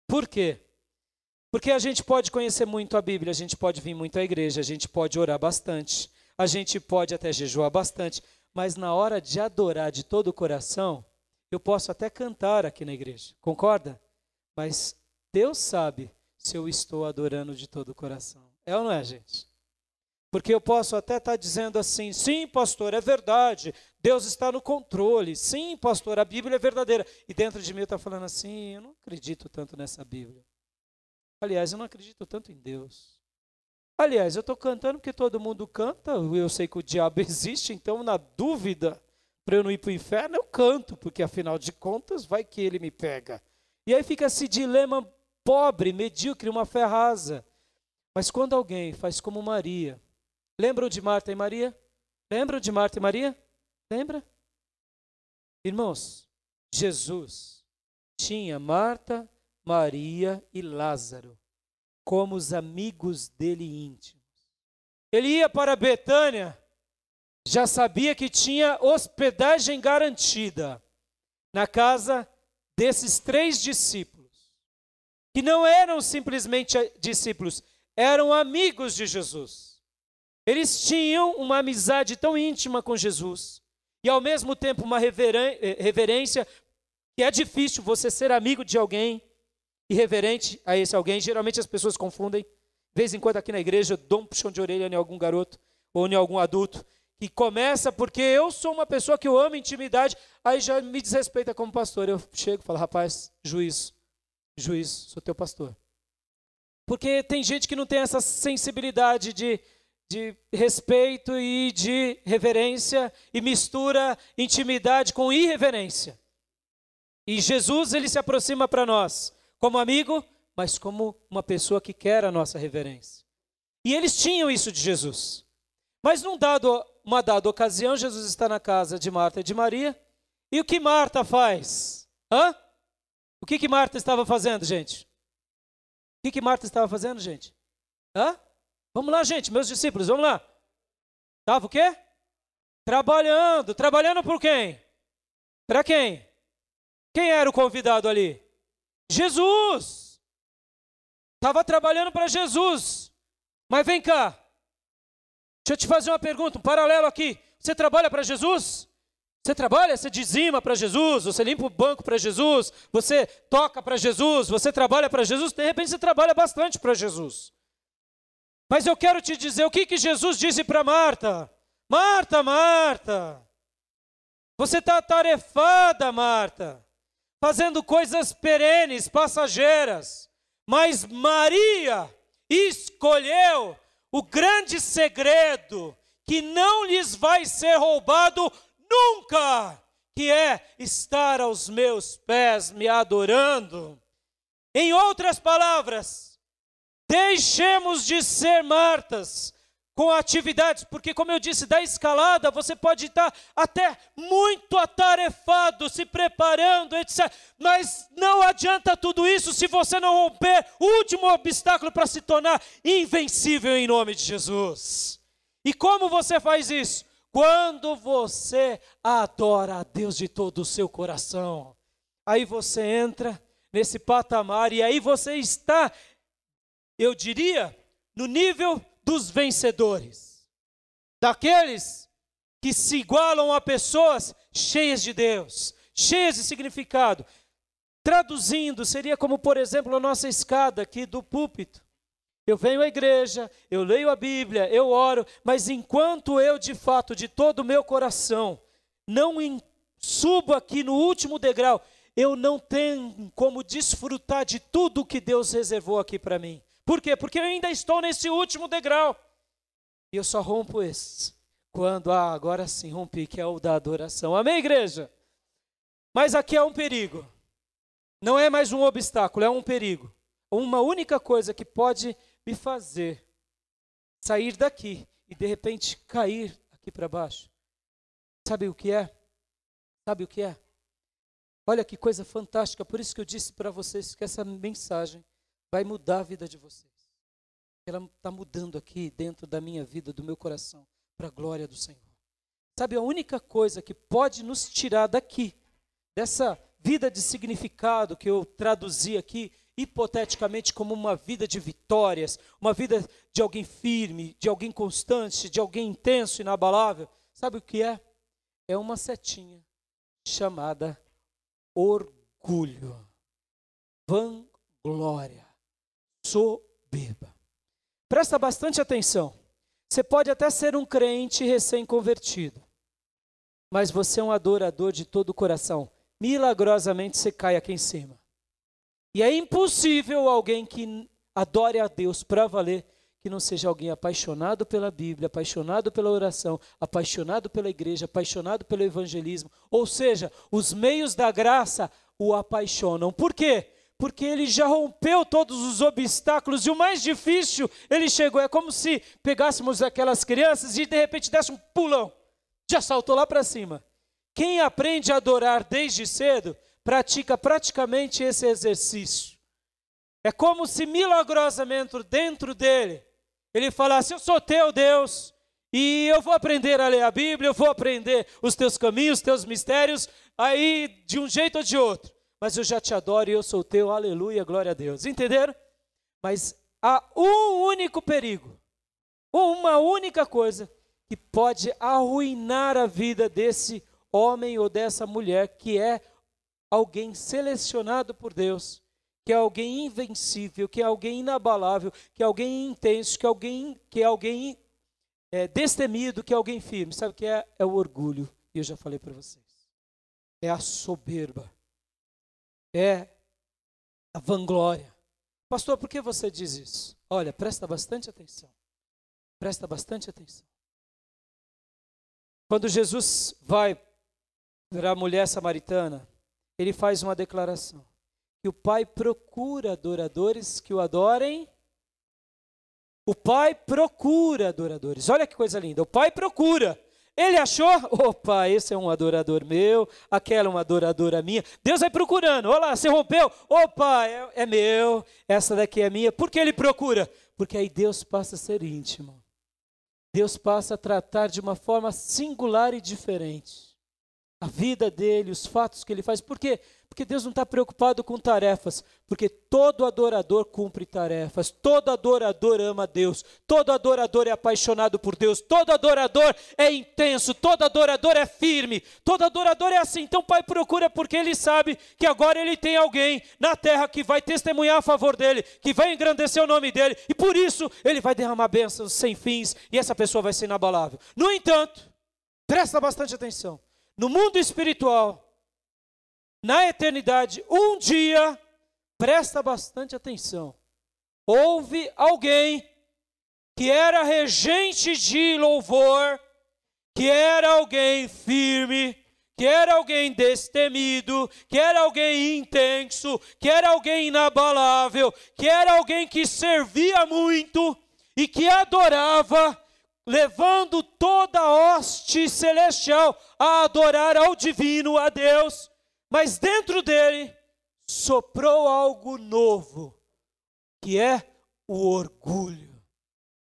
Por quê? Porque a gente pode conhecer muito a Bíblia, a gente pode vir muito à igreja, a gente pode orar bastante, a gente pode até jejuar bastante, mas na hora de adorar de todo o coração, eu posso até cantar aqui na igreja, concorda? Mas Deus sabe se eu estou adorando de todo o coração. É ou não é, gente? Porque eu posso até estar dizendo assim, sim, pastor, é verdade, Deus está no controle, sim, pastor, a Bíblia é verdadeira. E dentro de mim eu estou falando assim, eu não acredito tanto nessa Bíblia. Aliás, eu não acredito tanto em Deus. Aliás, eu estou cantando porque todo mundo canta, eu sei que o diabo existe, então na dúvida, para eu não ir para o inferno, eu canto, porque afinal de contas vai que ele me pega. E aí fica esse dilema pobre, medíocre, uma fé rasa. Mas quando alguém faz como Maria, lembram de Marta e Maria? Lembram de Marta e Maria? Lembra? Irmãos, Jesus tinha Marta, Maria e Lázaro como os amigos dele íntimos. Ele ia para Betânia, já sabia que tinha hospedagem garantida na casa desses 3 discípulos, que não eram simplesmente discípulos, eram amigos de Jesus. Eles tinham uma amizade tão íntima com Jesus e ao mesmo tempo uma reverência, que é difícil você ser amigo de alguém irreverente a esse alguém. Geralmente as pessoas confundem. De vez em quando aqui na igreja eu dou um puxão de orelha em algum garoto ou em algum adulto que começa porque eu sou uma pessoa que eu amo intimidade, aí já me desrespeita como pastor. Eu chego e falo, rapaz, juiz, sou teu pastor. Porque tem gente que não tem essa sensibilidade de respeito e de reverência e mistura intimidade com irreverência. E Jesus, ele se aproxima para nós como amigo, mas como uma pessoa que quer a nossa reverência. E eles tinham isso de Jesus. Mas uma dada ocasião, Jesus está na casa de Marta e de Maria. E o que Marta faz? O que Marta estava fazendo, gente? O que Marta estava fazendo, gente? Vamos lá, gente, meus discípulos, vamos lá. Estava o quê? Trabalhando. Trabalhando por quem? Para quem? Quem era o convidado ali? Jesus. Estava trabalhando para Jesus. Mas vem cá. Deixa eu te fazer uma pergunta, um paralelo aqui. Você trabalha para Jesus? Você trabalha, você dizima para Jesus, você limpa o banco para Jesus, você toca para Jesus, você trabalha para Jesus, de repente você trabalha bastante para Jesus. Mas eu quero te dizer, o que Jesus disse para Marta? Marta, Marta, você está atarefada, Marta, fazendo coisas perenes, passageiras, mas Maria escolheu o grande segredo que não lhes vai ser roubado nunca, que é estar aos meus pés me adorando. Em outras palavras, deixemos de ser Martas com atividades, porque como eu disse, da escalada você pode estar até muito atarefado, se preparando, etc. Mas não adianta tudo isso se você não romper o último obstáculo para se tornar invencível em nome de Jesus. E como você faz isso? Quando você adora a Deus de todo o seu coração. Aí você entra nesse patamar e aí você está, eu diria, no nível dos vencedores, daqueles que se igualam a pessoas cheias de Deus, cheias de significado. Traduzindo, seria como, por exemplo, a nossa escada aqui do púlpito. Eu venho à igreja, eu leio a Bíblia, eu oro, mas enquanto eu, de fato, de todo o meu coração, não subo aqui no último degrau, eu não tenho como desfrutar de tudo que Deus reservou aqui para mim. Por quê? Porque eu ainda estou nesse último degrau. E eu só rompo esse quando, agora sim rompi, que é o da adoração. Amém, igreja? Mas aqui é um perigo. Não é mais um obstáculo, é um perigo. Uma única coisa que pode me fazer sair daqui e de repente cair aqui para baixo. Sabe o que é? Sabe o que é? Olha que coisa fantástica. Por isso que eu disse para vocês que essa mensagem vai mudar a vida de vocês. Ela está mudando aqui dentro da minha vida, do meu coração, para a glória do Senhor. Sabe, a única coisa que pode nos tirar daqui, dessa vida de significado que eu traduzi aqui, hipoteticamente como uma vida de vitórias, uma vida de alguém firme, de alguém constante, de alguém intenso, inabalável. Sabe o que é? É uma setinha chamada orgulho, vanglória, soberba. Presta bastante atenção. Você pode até ser um crente recém-convertido, mas você é um adorador de todo o coração. Milagrosamente você cai aqui em cima. E é impossível alguém que adore a Deus para valer, que não seja alguém apaixonado pela Bíblia, apaixonado pela oração, apaixonado pela igreja, apaixonado pelo evangelismo. Ou seja, os meios da graça o apaixonam. Por quê? Porque ele já rompeu todos os obstáculos e o mais difícil, ele chegou. É como se pegássemos aquelas crianças e de repente desse um pulão. Já saltou lá para cima. Quem aprende a adorar desde cedo, pratica praticamente esse exercício. É como se milagrosamente dentro dele, ele falasse: eu sou teu Deus, e eu vou aprender a ler a Bíblia, eu vou aprender os teus caminhos, os teus mistérios, aí de um jeito ou de outro. Mas eu já te adoro e eu sou teu, aleluia, glória a Deus. Entenderam? Mas há um único perigo, uma única coisa que pode arruinar a vida desse homem ou dessa mulher, que é alguém selecionado por Deus, que é alguém invencível, que é alguém inabalável, que é alguém intenso, que é alguém destemido, que é alguém firme. Sabe o que é? É o orgulho. E eu já falei para vocês. É a soberba. É a vanglória. Pastor, por que você diz isso? Olha, presta bastante atenção. Presta bastante atenção. Quando Jesus vai para a mulher samaritana, ele faz uma declaração. Que o Pai procura adoradores que o adorem. O Pai procura adoradores. Olha que coisa linda. O Pai procura. Ele achou, opa, esse é um adorador meu, aquela é uma adoradora minha. Deus vai procurando, olha lá, você rompeu, opa, é meu, essa daqui é minha. Por que ele procura? Porque aí Deus passa a ser íntimo. Deus passa a tratar de uma forma singular e diferente a vida dele, os fatos que ele faz. Por quê? Porque Deus não está preocupado com tarefas, porque todo adorador cumpre tarefas, todo adorador ama Deus, todo adorador é apaixonado por Deus, todo adorador é intenso, todo adorador é firme, todo adorador é assim. Então o Pai procura porque ele sabe que agora ele tem alguém na terra que vai testemunhar a favor dele, que vai engrandecer o nome dele, e por isso ele vai derramar bênçãos sem fins, e essa pessoa vai ser inabalável. No entanto, presta bastante atenção, no mundo espiritual, na eternidade, um dia, presta bastante atenção, houve alguém que era regente de louvor, que era alguém firme, que era alguém destemido, que era alguém intenso, que era alguém inabalável, que era alguém que servia muito e que adorava, levando toda a hoste celestial a adorar ao divino, a Deus, mas dentro dele soprou algo novo, que é o orgulho.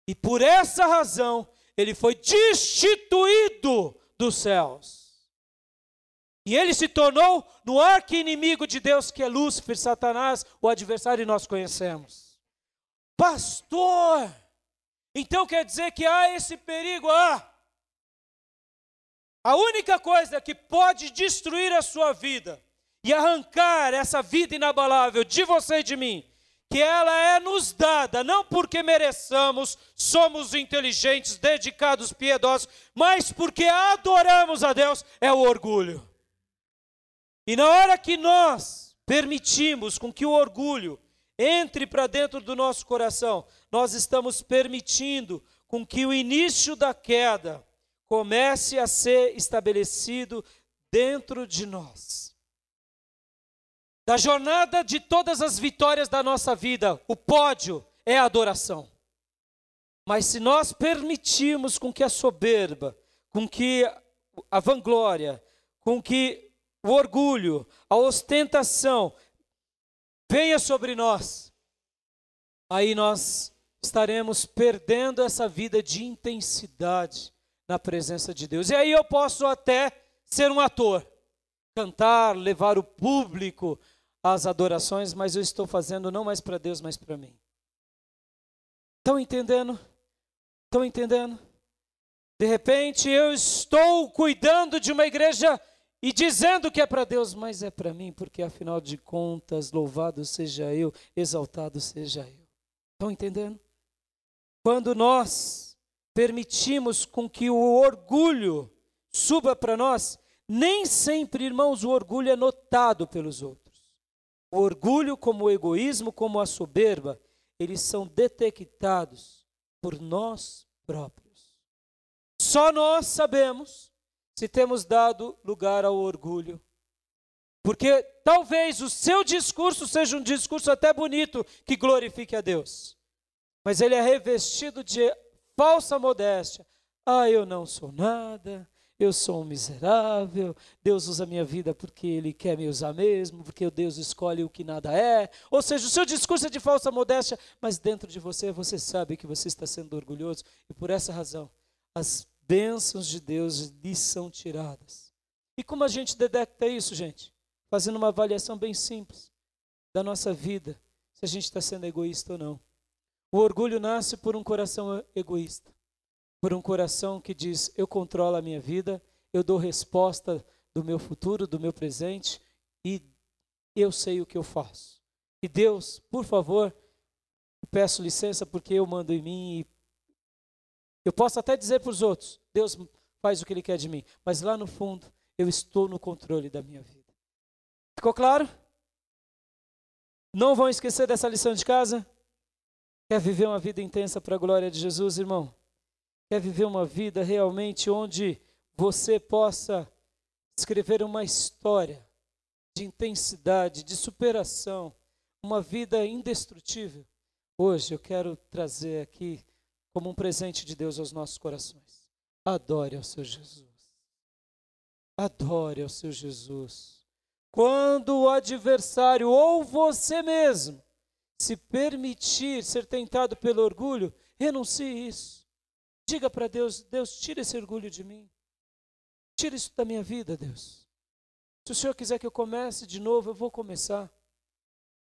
E por essa razão, ele foi destituído dos céus. E ele se tornou no arqui-inimigo de Deus, que é Lúcifer, Satanás, o adversário, e nós conhecemos. Pastor, então quer dizer que há esse perigo? A única coisa que pode destruir a sua vida e arrancar essa vida inabalável de você e de mim, que ela é nos dada, não porque mereçamos, somos inteligentes, dedicados, piedosos, mas porque adoramos a Deus, é o orgulho. E na hora que nós permitimos com que o orgulho entre para dentro do nosso coração, nós estamos permitindo com que o início da queda comece a ser estabelecido dentro de nós. Da jornada de todas as vitórias da nossa vida, o pódio é a adoração. Mas se nós permitirmos com que a soberba, com que a vanglória, com que o orgulho, a ostentação venha sobre nós, aí nós estaremos perdendo essa vida de intensidade na presença de Deus. E aí eu posso até ser um ator, cantar, levar o público às adorações, mas eu estou fazendo não mais para Deus, mas para mim. Estão entendendo? Estão entendendo? De repente eu estou cuidando de uma igreja e dizendo que é para Deus, mas é para mim, porque afinal de contas, louvado seja eu, exaltado seja eu. Estão entendendo? Quando nós permitimos com que o orgulho suba para nós, nem sempre, irmãos, o orgulho é notado pelos outros. O orgulho, como o egoísmo, como a soberba, eles são detectados por nós próprios. Só nós sabemos se temos dado lugar ao orgulho. Porque talvez o seu discurso seja um discurso até bonito, que glorifique a Deus. Mas ele é revestido de falsa modéstia. Eu não sou nada, eu sou um miserável, Deus usa a minha vida porque Ele quer me usar mesmo, porque Deus escolhe o que nada é. Ou seja, o seu discurso é de falsa modéstia, mas dentro de você, você sabe que você está sendo orgulhoso. E por essa razão, as bênçãos de Deus lhe são tiradas. E como a gente detecta isso, gente? Fazendo uma avaliação bem simples da nossa vida, se a gente está sendo egoísta ou não. O orgulho nasce por um coração egoísta, por um coração que diz, eu controlo a minha vida, eu dou resposta do meu futuro, do meu presente, e eu sei o que eu faço. E Deus, por favor, peço licença porque eu mando em mim e eu posso até dizer para os outros, Deus faz o que Ele quer de mim, mas lá no fundo, eu estou no controle da minha vida. Ficou claro? Não vão esquecer dessa lição de casa? Quer viver uma vida intensa para a glória de Jesus, irmão? Quer viver uma vida realmente onde você possa escrever uma história de intensidade, de superação, uma vida indestrutível? Hoje eu quero trazer aqui como um presente de Deus aos nossos corações. Adore ao seu Jesus. Adore ao seu Jesus. Quando o adversário ou você mesmo se permitir ser tentado pelo orgulho, renuncie isso. Diga para Deus, Deus, tira esse orgulho de mim. Tira isso da minha vida, Deus. Se o Senhor quiser que eu comece de novo, eu vou começar.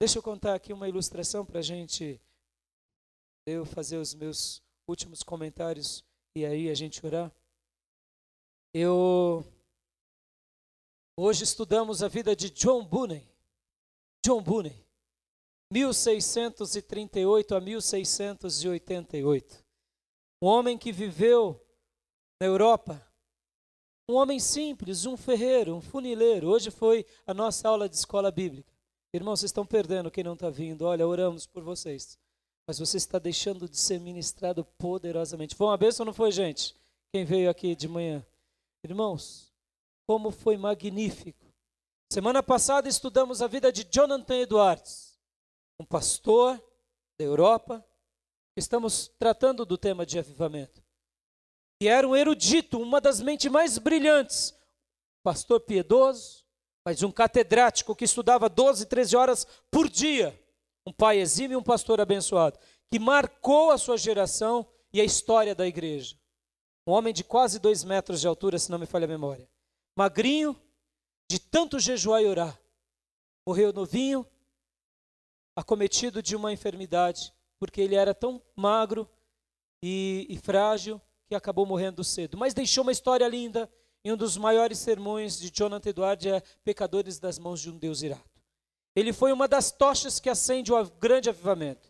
Deixa eu contar aqui uma ilustração para a gente, eu fazer os meus últimos comentários e aí a gente orar. Hoje estudamos a vida de John Bunyan. John Bunyan, 1638 a 1688. Um homem que viveu na Europa. Um homem simples, um ferreiro, um funileiro. Hoje foi a nossa aula de escola bíblica. Irmãos, vocês estão perdendo quem não está vindo. Olha, oramos por vocês. mas você está deixando de ser ministrado poderosamente. Foi uma bênção ou não foi, gente? Quem veio aqui de manhã? Irmãos, como foi magnífico. Semana passada estudamos a vida de Jonathan Edwards, um pastor da Europa. Estamos tratando do tema de avivamento. E era um erudito, uma das mentes mais brilhantes. Pastor piedoso, mas um catedrático que estudava 12, 13 horas por dia. Um pai exímio e um pastor abençoado, que marcou a sua geração e a história da igreja. Um homem de quase 2 metros de altura, se não me falha a memória. Magrinho, de tanto jejuar e orar. Morreu novinho, acometido de uma enfermidade, porque ele era tão magro e frágil que acabou morrendo cedo. Mas deixou uma história linda, e um dos maiores sermões de Jonathan Edwards é Pecadores das mãos de um Deus irado. Ele foi uma das tochas que acende o grande avivamento.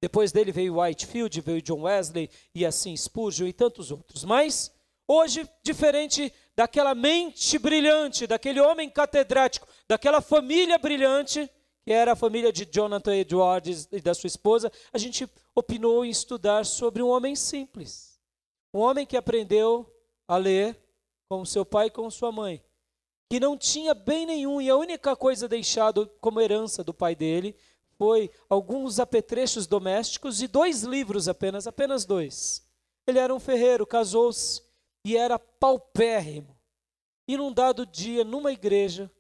Depois dele veio Whitefield, veio John Wesley, e assim Spurgeon e tantos outros. Mas, hoje, diferente daquela mente brilhante, daquele homem catedrático, daquela família brilhante, que era a família de Jonathan Edwards e da sua esposa, a gente opinou em estudar sobre um homem simples. Um homem que aprendeu a ler com seu pai e com sua mãe, que não tinha bem nenhum, e a única coisa deixada como herança do pai dele foi alguns apetrechos domésticos e 2 livros apenas 2. Ele era um ferreiro, casou-se e era paupérrimo. E num dado dia, numa igreja,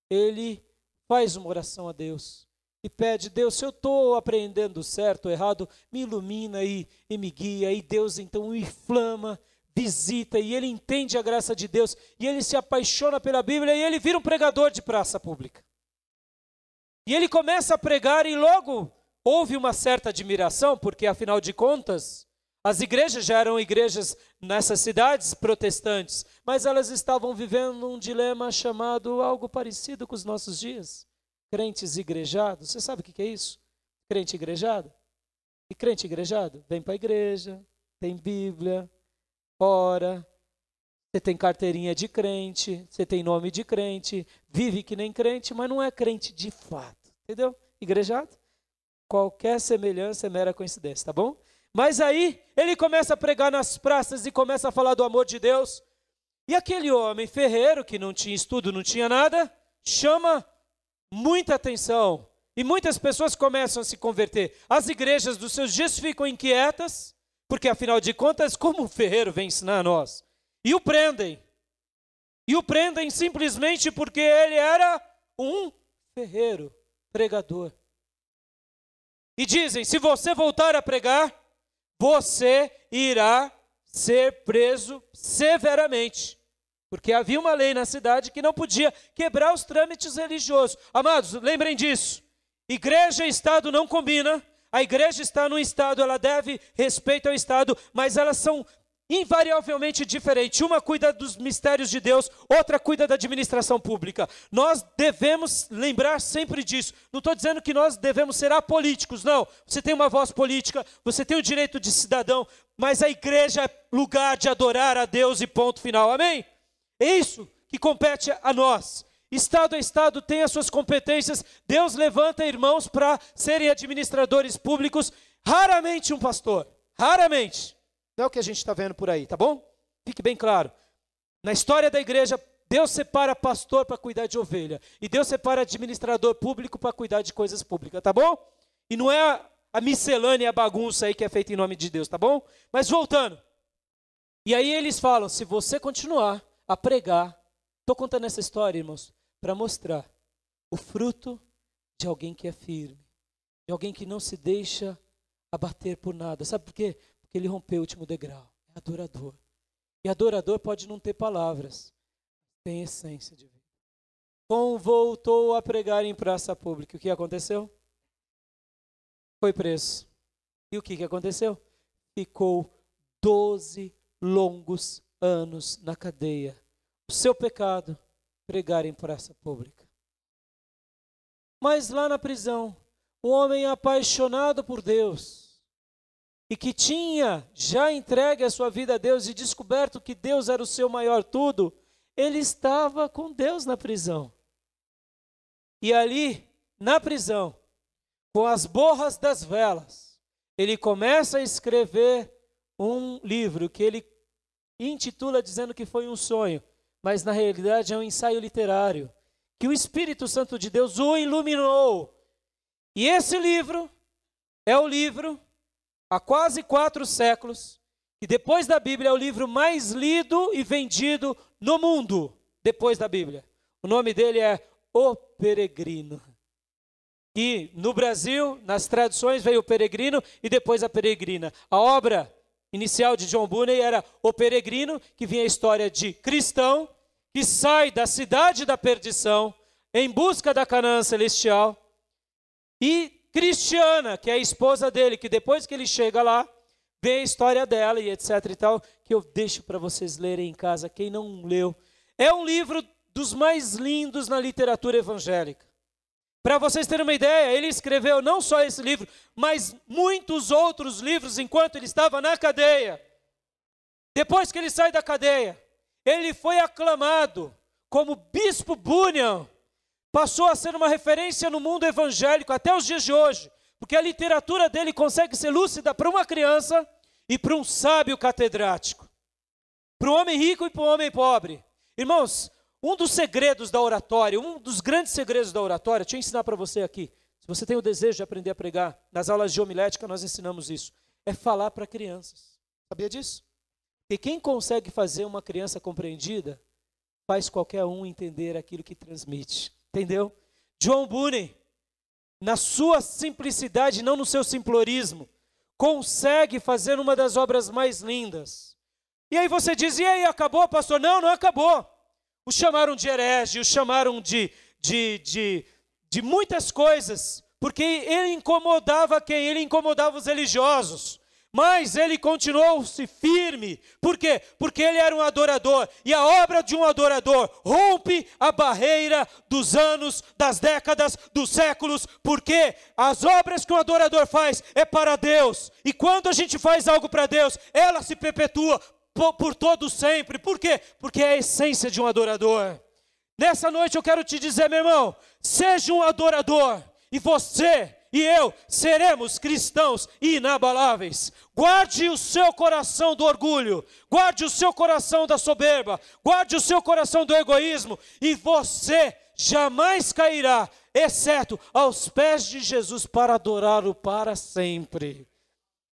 ele faz uma oração a Deus e pede: Deus, se eu estou aprendendo certo ou errado, me ilumina e me guia. E Deus então o inflama, visita, e ele entende a graça de Deus, e ele se apaixona pela Bíblia, e ele vira um pregador de praça pública. E ele começa a pregar, e logo houve uma certa admiração, porque afinal de contas, as igrejas já eram igrejas nessas cidades protestantes, mas elas estavam vivendo um dilema chamado algo parecido com os nossos dias. Crentes igrejados, você sabe o que é isso? Crente igrejado? E crente igrejado? Vem para a igreja, tem Bíblia, ora, você tem carteirinha de crente, você tem nome de crente, vive que nem crente, mas não é crente de fato, entendeu? Igrejado? Qualquer semelhança é mera coincidência, tá bom? Mas aí ele começa a pregar nas praças e começa a falar do amor de Deus. E aquele homem ferreiro, que não tinha estudo, não tinha nada, chama muita atenção. E muitas pessoas começam a se converter. As igrejas dos seus dias ficam inquietas, porque afinal de contas, como o ferreiro vem ensinar a nós? E o prendem. E o prendem simplesmente porque ele era um ferreiro, pregador. E dizem: se você voltar a pregar, você irá ser preso severamente. Porque havia uma lei na cidade que não podia quebrar os trâmites religiosos. Amados, lembrem disso. Igreja e Estado não combinam. A igreja está no Estado, ela deve respeito ao Estado, mas elas são invariavelmente diferentes. Uma cuida dos mistérios de Deus, outra cuida da administração pública. Nós devemos lembrar sempre disso. Não estou dizendo que nós devemos ser apolíticos, não. Você tem uma voz política, você tem o direito de cidadão, mas a igreja é lugar de adorar a Deus e ponto final. Amém? É isso que compete a nós. Estado a Estado tem as suas competências. Deus levanta irmãos para serem administradores públicos. Raramente um pastor. Raramente. Não é o que a gente está vendo por aí, tá bom? Fique bem claro. Na história da igreja, Deus separa pastor para cuidar de ovelha. E Deus separa administrador público para cuidar de coisas públicas, tá bom? E não é a miscelânea, a bagunça aí que é feita em nome de Deus, tá bom? Mas voltando. E aí eles falam: se você continuar a pregar, estou contando essa história, irmãos, para mostrar o fruto de alguém que é firme, de alguém que não se deixa abater por nada. Sabe por quê? Porque ele rompeu o último degrau. É adorador. E adorador pode não ter palavras, tem essência de vida. Voltou a pregar em praça pública. O que aconteceu? Foi preso. E o que aconteceu? Ficou 12 longos anos na cadeia. O seu pecado, pregar em praça pública. Mas lá na prisão, um homem apaixonado por Deus e que tinha já entregue a sua vida a Deus e descoberto que Deus era o seu maior tudo, ele estava com Deus na prisão. E ali, na prisão, com as borras das velas, ele começa a escrever um livro que ele intitula dizendo que foi um sonho, mas na realidade é um ensaio literário, que o Espírito Santo de Deus o iluminou. E esse livro é o livro, há quase 4 séculos, que depois da Bíblia é o livro mais lido e vendido no mundo, depois da Bíblia. O nome dele é O Peregrino. E no Brasil, nas traduções, veio o Peregrino e depois a Peregrina. A obra inicial de John Bunyan era O Peregrino, que vinha a história de cristão que sai da cidade da perdição em busca da Canaã celestial, e Cristiana, que é a esposa dele, que depois que ele chega lá, vem a história dela e etc e tal, que eu deixo para vocês lerem em casa, quem não leu. É um livro dos mais lindos na literatura evangélica. Para vocês terem uma ideia, ele escreveu não só esse livro, mas muitos outros livros enquanto ele estava na cadeia. Depois que ele sai da cadeia, ele foi aclamado como Bispo Bunyan, passou a ser uma referência no mundo evangélico até os dias de hoje, porque a literatura dele consegue ser lúcida para uma criança e para um sábio catedrático, para um homem rico e para um homem pobre. Irmãos, um dos segredos da oratória, um dos grandes segredos da oratória, deixa eu ensinar para você aqui, se você tem o desejo de aprender a pregar, nas aulas de homilética nós ensinamos isso, é falar para crianças. Sabia disso? E quem consegue fazer uma criança compreendida, faz qualquer um entender aquilo que transmite. Entendeu? John Bunyan, na sua simplicidade, não no seu simplorismo, consegue fazer uma das obras mais lindas. E aí você diz, e aí, acabou, pastor? Não, não acabou. O chamaram de herege, o chamaram de muitas coisas, porque ele incomodava quem? Ele incomodava os religiosos. Mas ele continuou-se firme. Por quê? Porque ele era um adorador. E a obra de um adorador rompe a barreira dos anos, das décadas, dos séculos. Porque as obras que um adorador faz é para Deus. E quando a gente faz algo para Deus, ela se perpetua por todo sempre. Por quê? Porque é a essência de um adorador. Nessa noite eu quero te dizer, meu irmão, seja um adorador. E você e eu seremos cristãos inabaláveis. Guarde o seu coração do orgulho, guarde o seu coração da soberba, guarde o seu coração do egoísmo, e você jamais cairá, exceto aos pés de Jesus, para adorá-lo para sempre.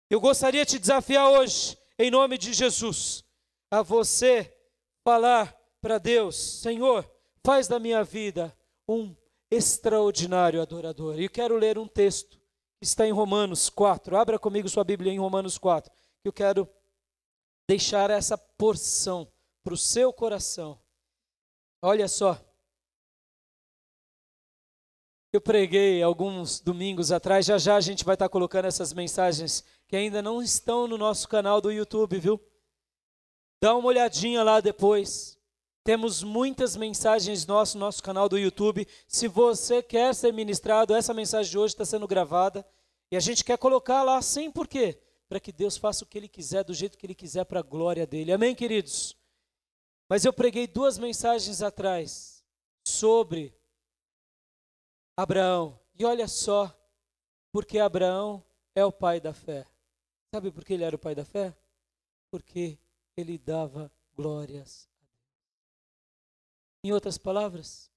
Eu gostaria de te desafiar hoje, em nome de Jesus, a você falar para Deus, Senhor, faz da minha vida um extraordinário adorador. E eu quero ler um texto que está em Romanos 4. Abra comigo sua Bíblia em Romanos 4. Eu quero deixar essa porção para o seu coração. Olha só. Eu preguei alguns domingos atrás, já a gente vai estar colocando essas mensagens que ainda não estão no nosso canal do YouTube, viu? Dá uma olhadinha lá depois. Temos muitas mensagens no nosso canal do YouTube. Se você quer ser ministrado, essa mensagem de hoje está sendo gravada. E a gente quer colocar lá, sim, por quê? Para que Deus faça o que Ele quiser, do jeito que Ele quiser, para a glória dEle. Amém, queridos? Mas eu preguei 2 mensagens atrás sobre Abraão. E olha só, porque Abraão é o pai da fé. Sabe por que ele era o pai da fé? Porque ele dava glórias. Em outras palavras,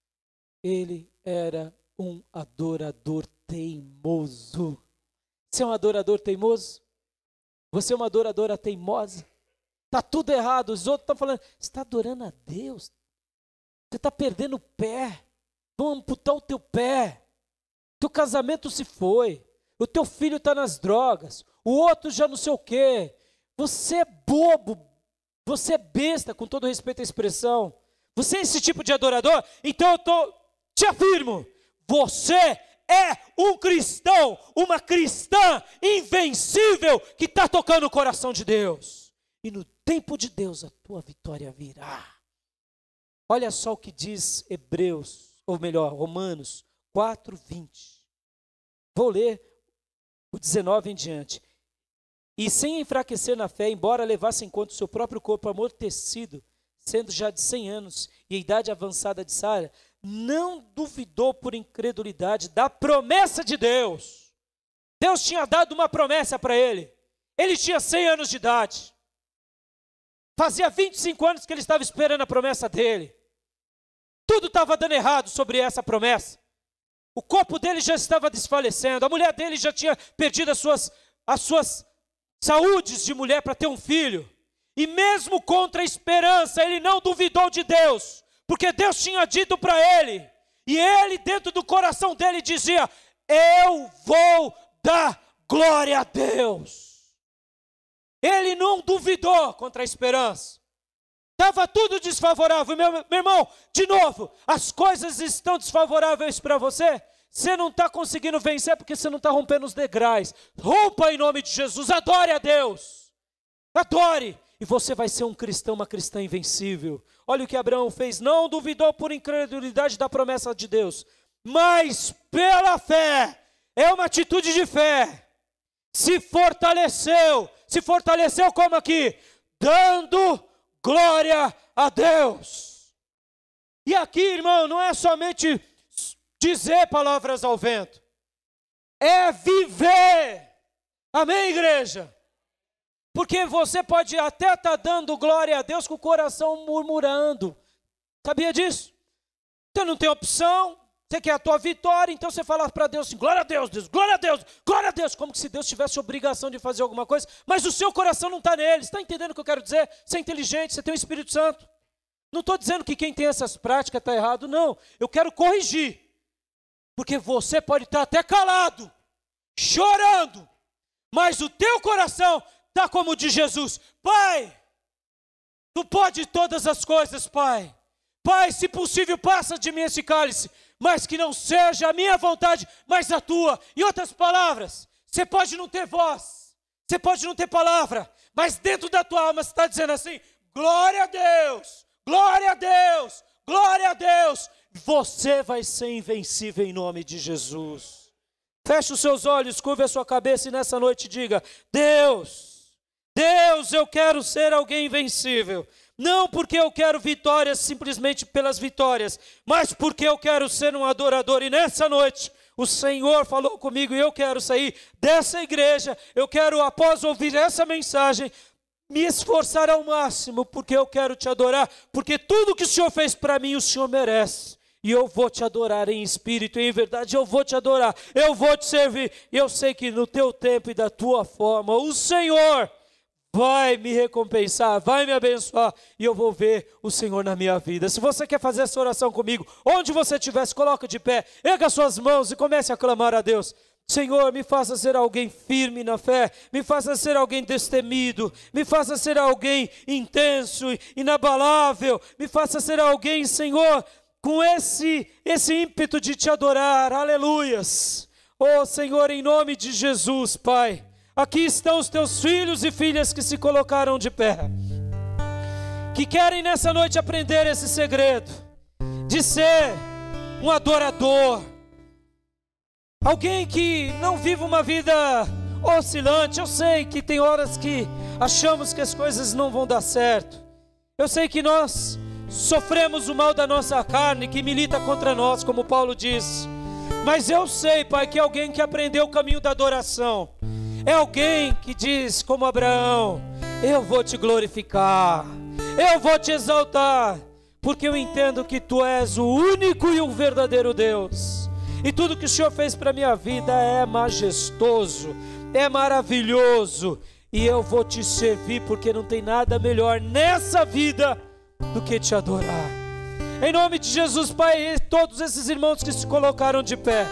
ele era um adorador teimoso. Você é um adorador teimoso? Você é uma adoradora teimosa? Está tudo errado. Os outros estão falando, você está adorando a Deus? Você está perdendo o pé. Vão amputar o teu pé. Teu casamento se foi. O teu filho está nas drogas. O outro já não sei o quê. Você é bobo. Você é besta, com todo respeito à expressão. Você é esse tipo de adorador? Então eu te afirmo, você é um cristão, uma cristã invencível que está tocando o coração de Deus. E no tempo de Deus a tua vitória virá. Olha só o que diz Romanos 4:20. Vou ler o 19 em diante. E sem enfraquecer na fé, embora levasse em conta o seu próprio corpo amortecido, sendo já de 100 anos e a idade avançada de Sara, não duvidou por incredulidade da promessa de Deus. Deus tinha dado uma promessa para ele. Ele tinha 100 anos de idade. Fazia 25 anos que ele estava esperando a promessa dele. Tudo estava dando errado sobre essa promessa. O corpo dele já estava desfalecendo. A mulher dele já tinha perdido as suas saúdes de mulher para ter um filho. E mesmo contra a esperança, ele não duvidou de Deus. Porque Deus tinha dito para ele. E ele, dentro do coração dele, dizia: eu vou dar glória a Deus. Ele não duvidou contra a esperança. Estava tudo desfavorável. Meu irmão, de novo, as coisas estão desfavoráveis para você. Você não está conseguindo vencer porque você não está rompendo os degraus. Rompa em nome de Jesus, adore a Deus. Adore. E você vai ser um cristão, uma cristã invencível. Olha o que Abraão fez. Não duvidou por incredulidade da promessa de Deus, mas pela fé. É uma atitude de fé. Se fortaleceu. Se fortaleceu como aqui? Dando glória a Deus. E aqui, irmão, não é somente dizer palavras ao vento. É viver. Amém, igreja? Porque você pode até estar dando glória a Deus com o coração murmurando. Sabia disso? Você não tem opção. Você quer a tua vitória, então você fala para Deus assim: glória a Deus, Deus, glória a Deus, glória a Deus. Como se Deus tivesse obrigação de fazer alguma coisa. Mas o seu coração não está nele. Você está entendendo o que eu quero dizer? Você é inteligente, você tem o Espírito Santo. Não estou dizendo que quem tem essas práticas está errado, não. Eu quero corrigir. Porque você pode estar até calado, chorando, mas o teu coração está como o de Jesus. Pai, tu pode todas as coisas, Pai. Pai, se possível, passa de mim esse cálice, mas que não seja a minha vontade, mas a tua. Em outras palavras, você pode não ter voz, você pode não ter palavra, mas dentro da tua alma você está dizendo assim: glória a Deus, glória a Deus, glória a Deus. Você vai ser invencível em nome de Jesus. Feche os seus olhos, curva a sua cabeça e nessa noite diga: Deus, eu quero ser alguém invencível. Não porque eu quero vitórias simplesmente pelas vitórias, mas porque eu quero ser um adorador. E nessa noite o Senhor falou comigo e eu quero sair dessa igreja. Eu quero, após ouvir essa mensagem, me esforçar ao máximo, porque eu quero te adorar. Porque tudo que o Senhor fez para mim, o Senhor merece. E eu vou te adorar em espírito e em verdade. Eu vou te adorar, eu vou te servir. E eu sei que no teu tempo e da tua forma, o Senhor vai me recompensar, vai me abençoar, e eu vou ver o Senhor na minha vida. Se você quer fazer essa oração comigo, onde você estiver, se coloca de pé, erga suas mãos e comece a clamar a Deus. Senhor, me faça ser alguém firme na fé, me faça ser alguém destemido, me faça ser alguém intenso, inabalável, me faça ser alguém, Senhor, com esse ímpeto de te adorar. Aleluias. Oh Senhor, em nome de Jesus, Pai, aqui estão os teus filhos e filhas que se colocaram de pé, que querem nessa noite aprender esse segredo de ser um adorador, alguém que não vive uma vida oscilante. Eu sei que tem horas que achamos que as coisas não vão dar certo. Eu sei que nós sofremos o mal da nossa carne que milita contra nós, como Paulo diz. Mas eu sei, Pai, que é alguém que aprendeu o caminho da adoração. É alguém que diz, como Abraão: eu vou te glorificar, eu vou te exaltar, porque eu entendo que tu és o único e o verdadeiro Deus. E tudo que o Senhor fez para a minha vida é majestoso, é maravilhoso. E eu vou te servir, porque não tem nada melhor nessa vida do que te adorar. Em nome de Jesus, Pai, todos esses irmãos que se colocaram de pé,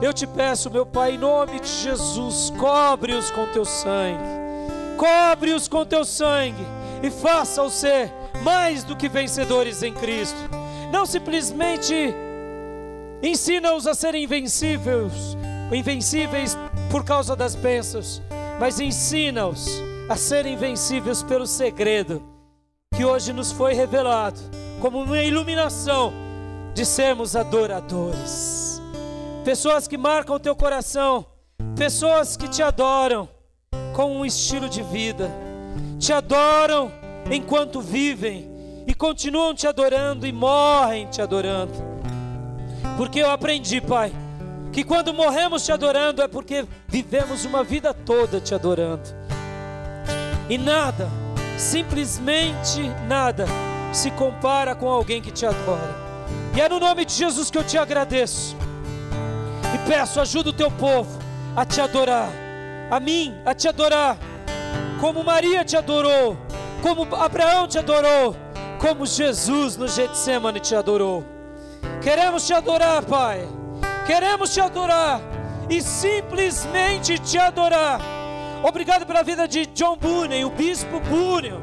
eu te peço, meu Pai, em nome de Jesus, cobre-os com teu sangue, cobre-os com teu sangue, e faça-os ser mais do que vencedores em Cristo. Não simplesmente ensina-os a serem invencíveis por causa das bênçãos, mas ensina-os a serem invencíveis pelo segredo que hoje nos foi revelado, como uma iluminação de sermos adoradores. Pessoas que marcam o teu coração, pessoas que te adoram com um estilo de vida, te adoram enquanto vivem e continuam te adorando e morrem te adorando. Porque eu aprendi, Pai, que quando morremos te adorando é porque vivemos uma vida toda te adorando. E nada, simplesmente nada, se compara com alguém que te adora. E é no nome de Jesus que eu te agradeço. E peço, ajuda o teu povo a te adorar. A mim, a te adorar. Como Maria te adorou. Como Abraão te adorou. Como Jesus no Getsemane te adorou. Queremos te adorar, Pai. Queremos te adorar. E simplesmente te adorar. Obrigado pela vida de John Bunyan, o Bispo Bunyan,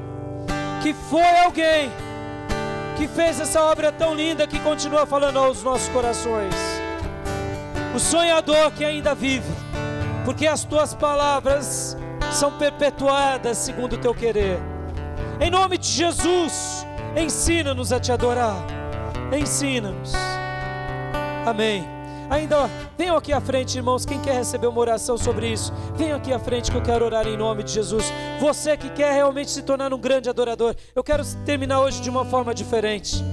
que foi alguém que fez essa obra tão linda que continua falando aos nossos corações. O sonhador que ainda vive, porque as tuas palavras são perpetuadas segundo o teu querer. Em nome de Jesus, ensina-nos a te adorar. Ensina-nos. Amém. Ainda, venham aqui à frente, irmãos. Quem quer receber uma oração sobre isso, venham aqui à frente que eu quero orar em nome de Jesus. Você que quer realmente se tornar um grande adorador, eu quero terminar hoje de uma forma diferente.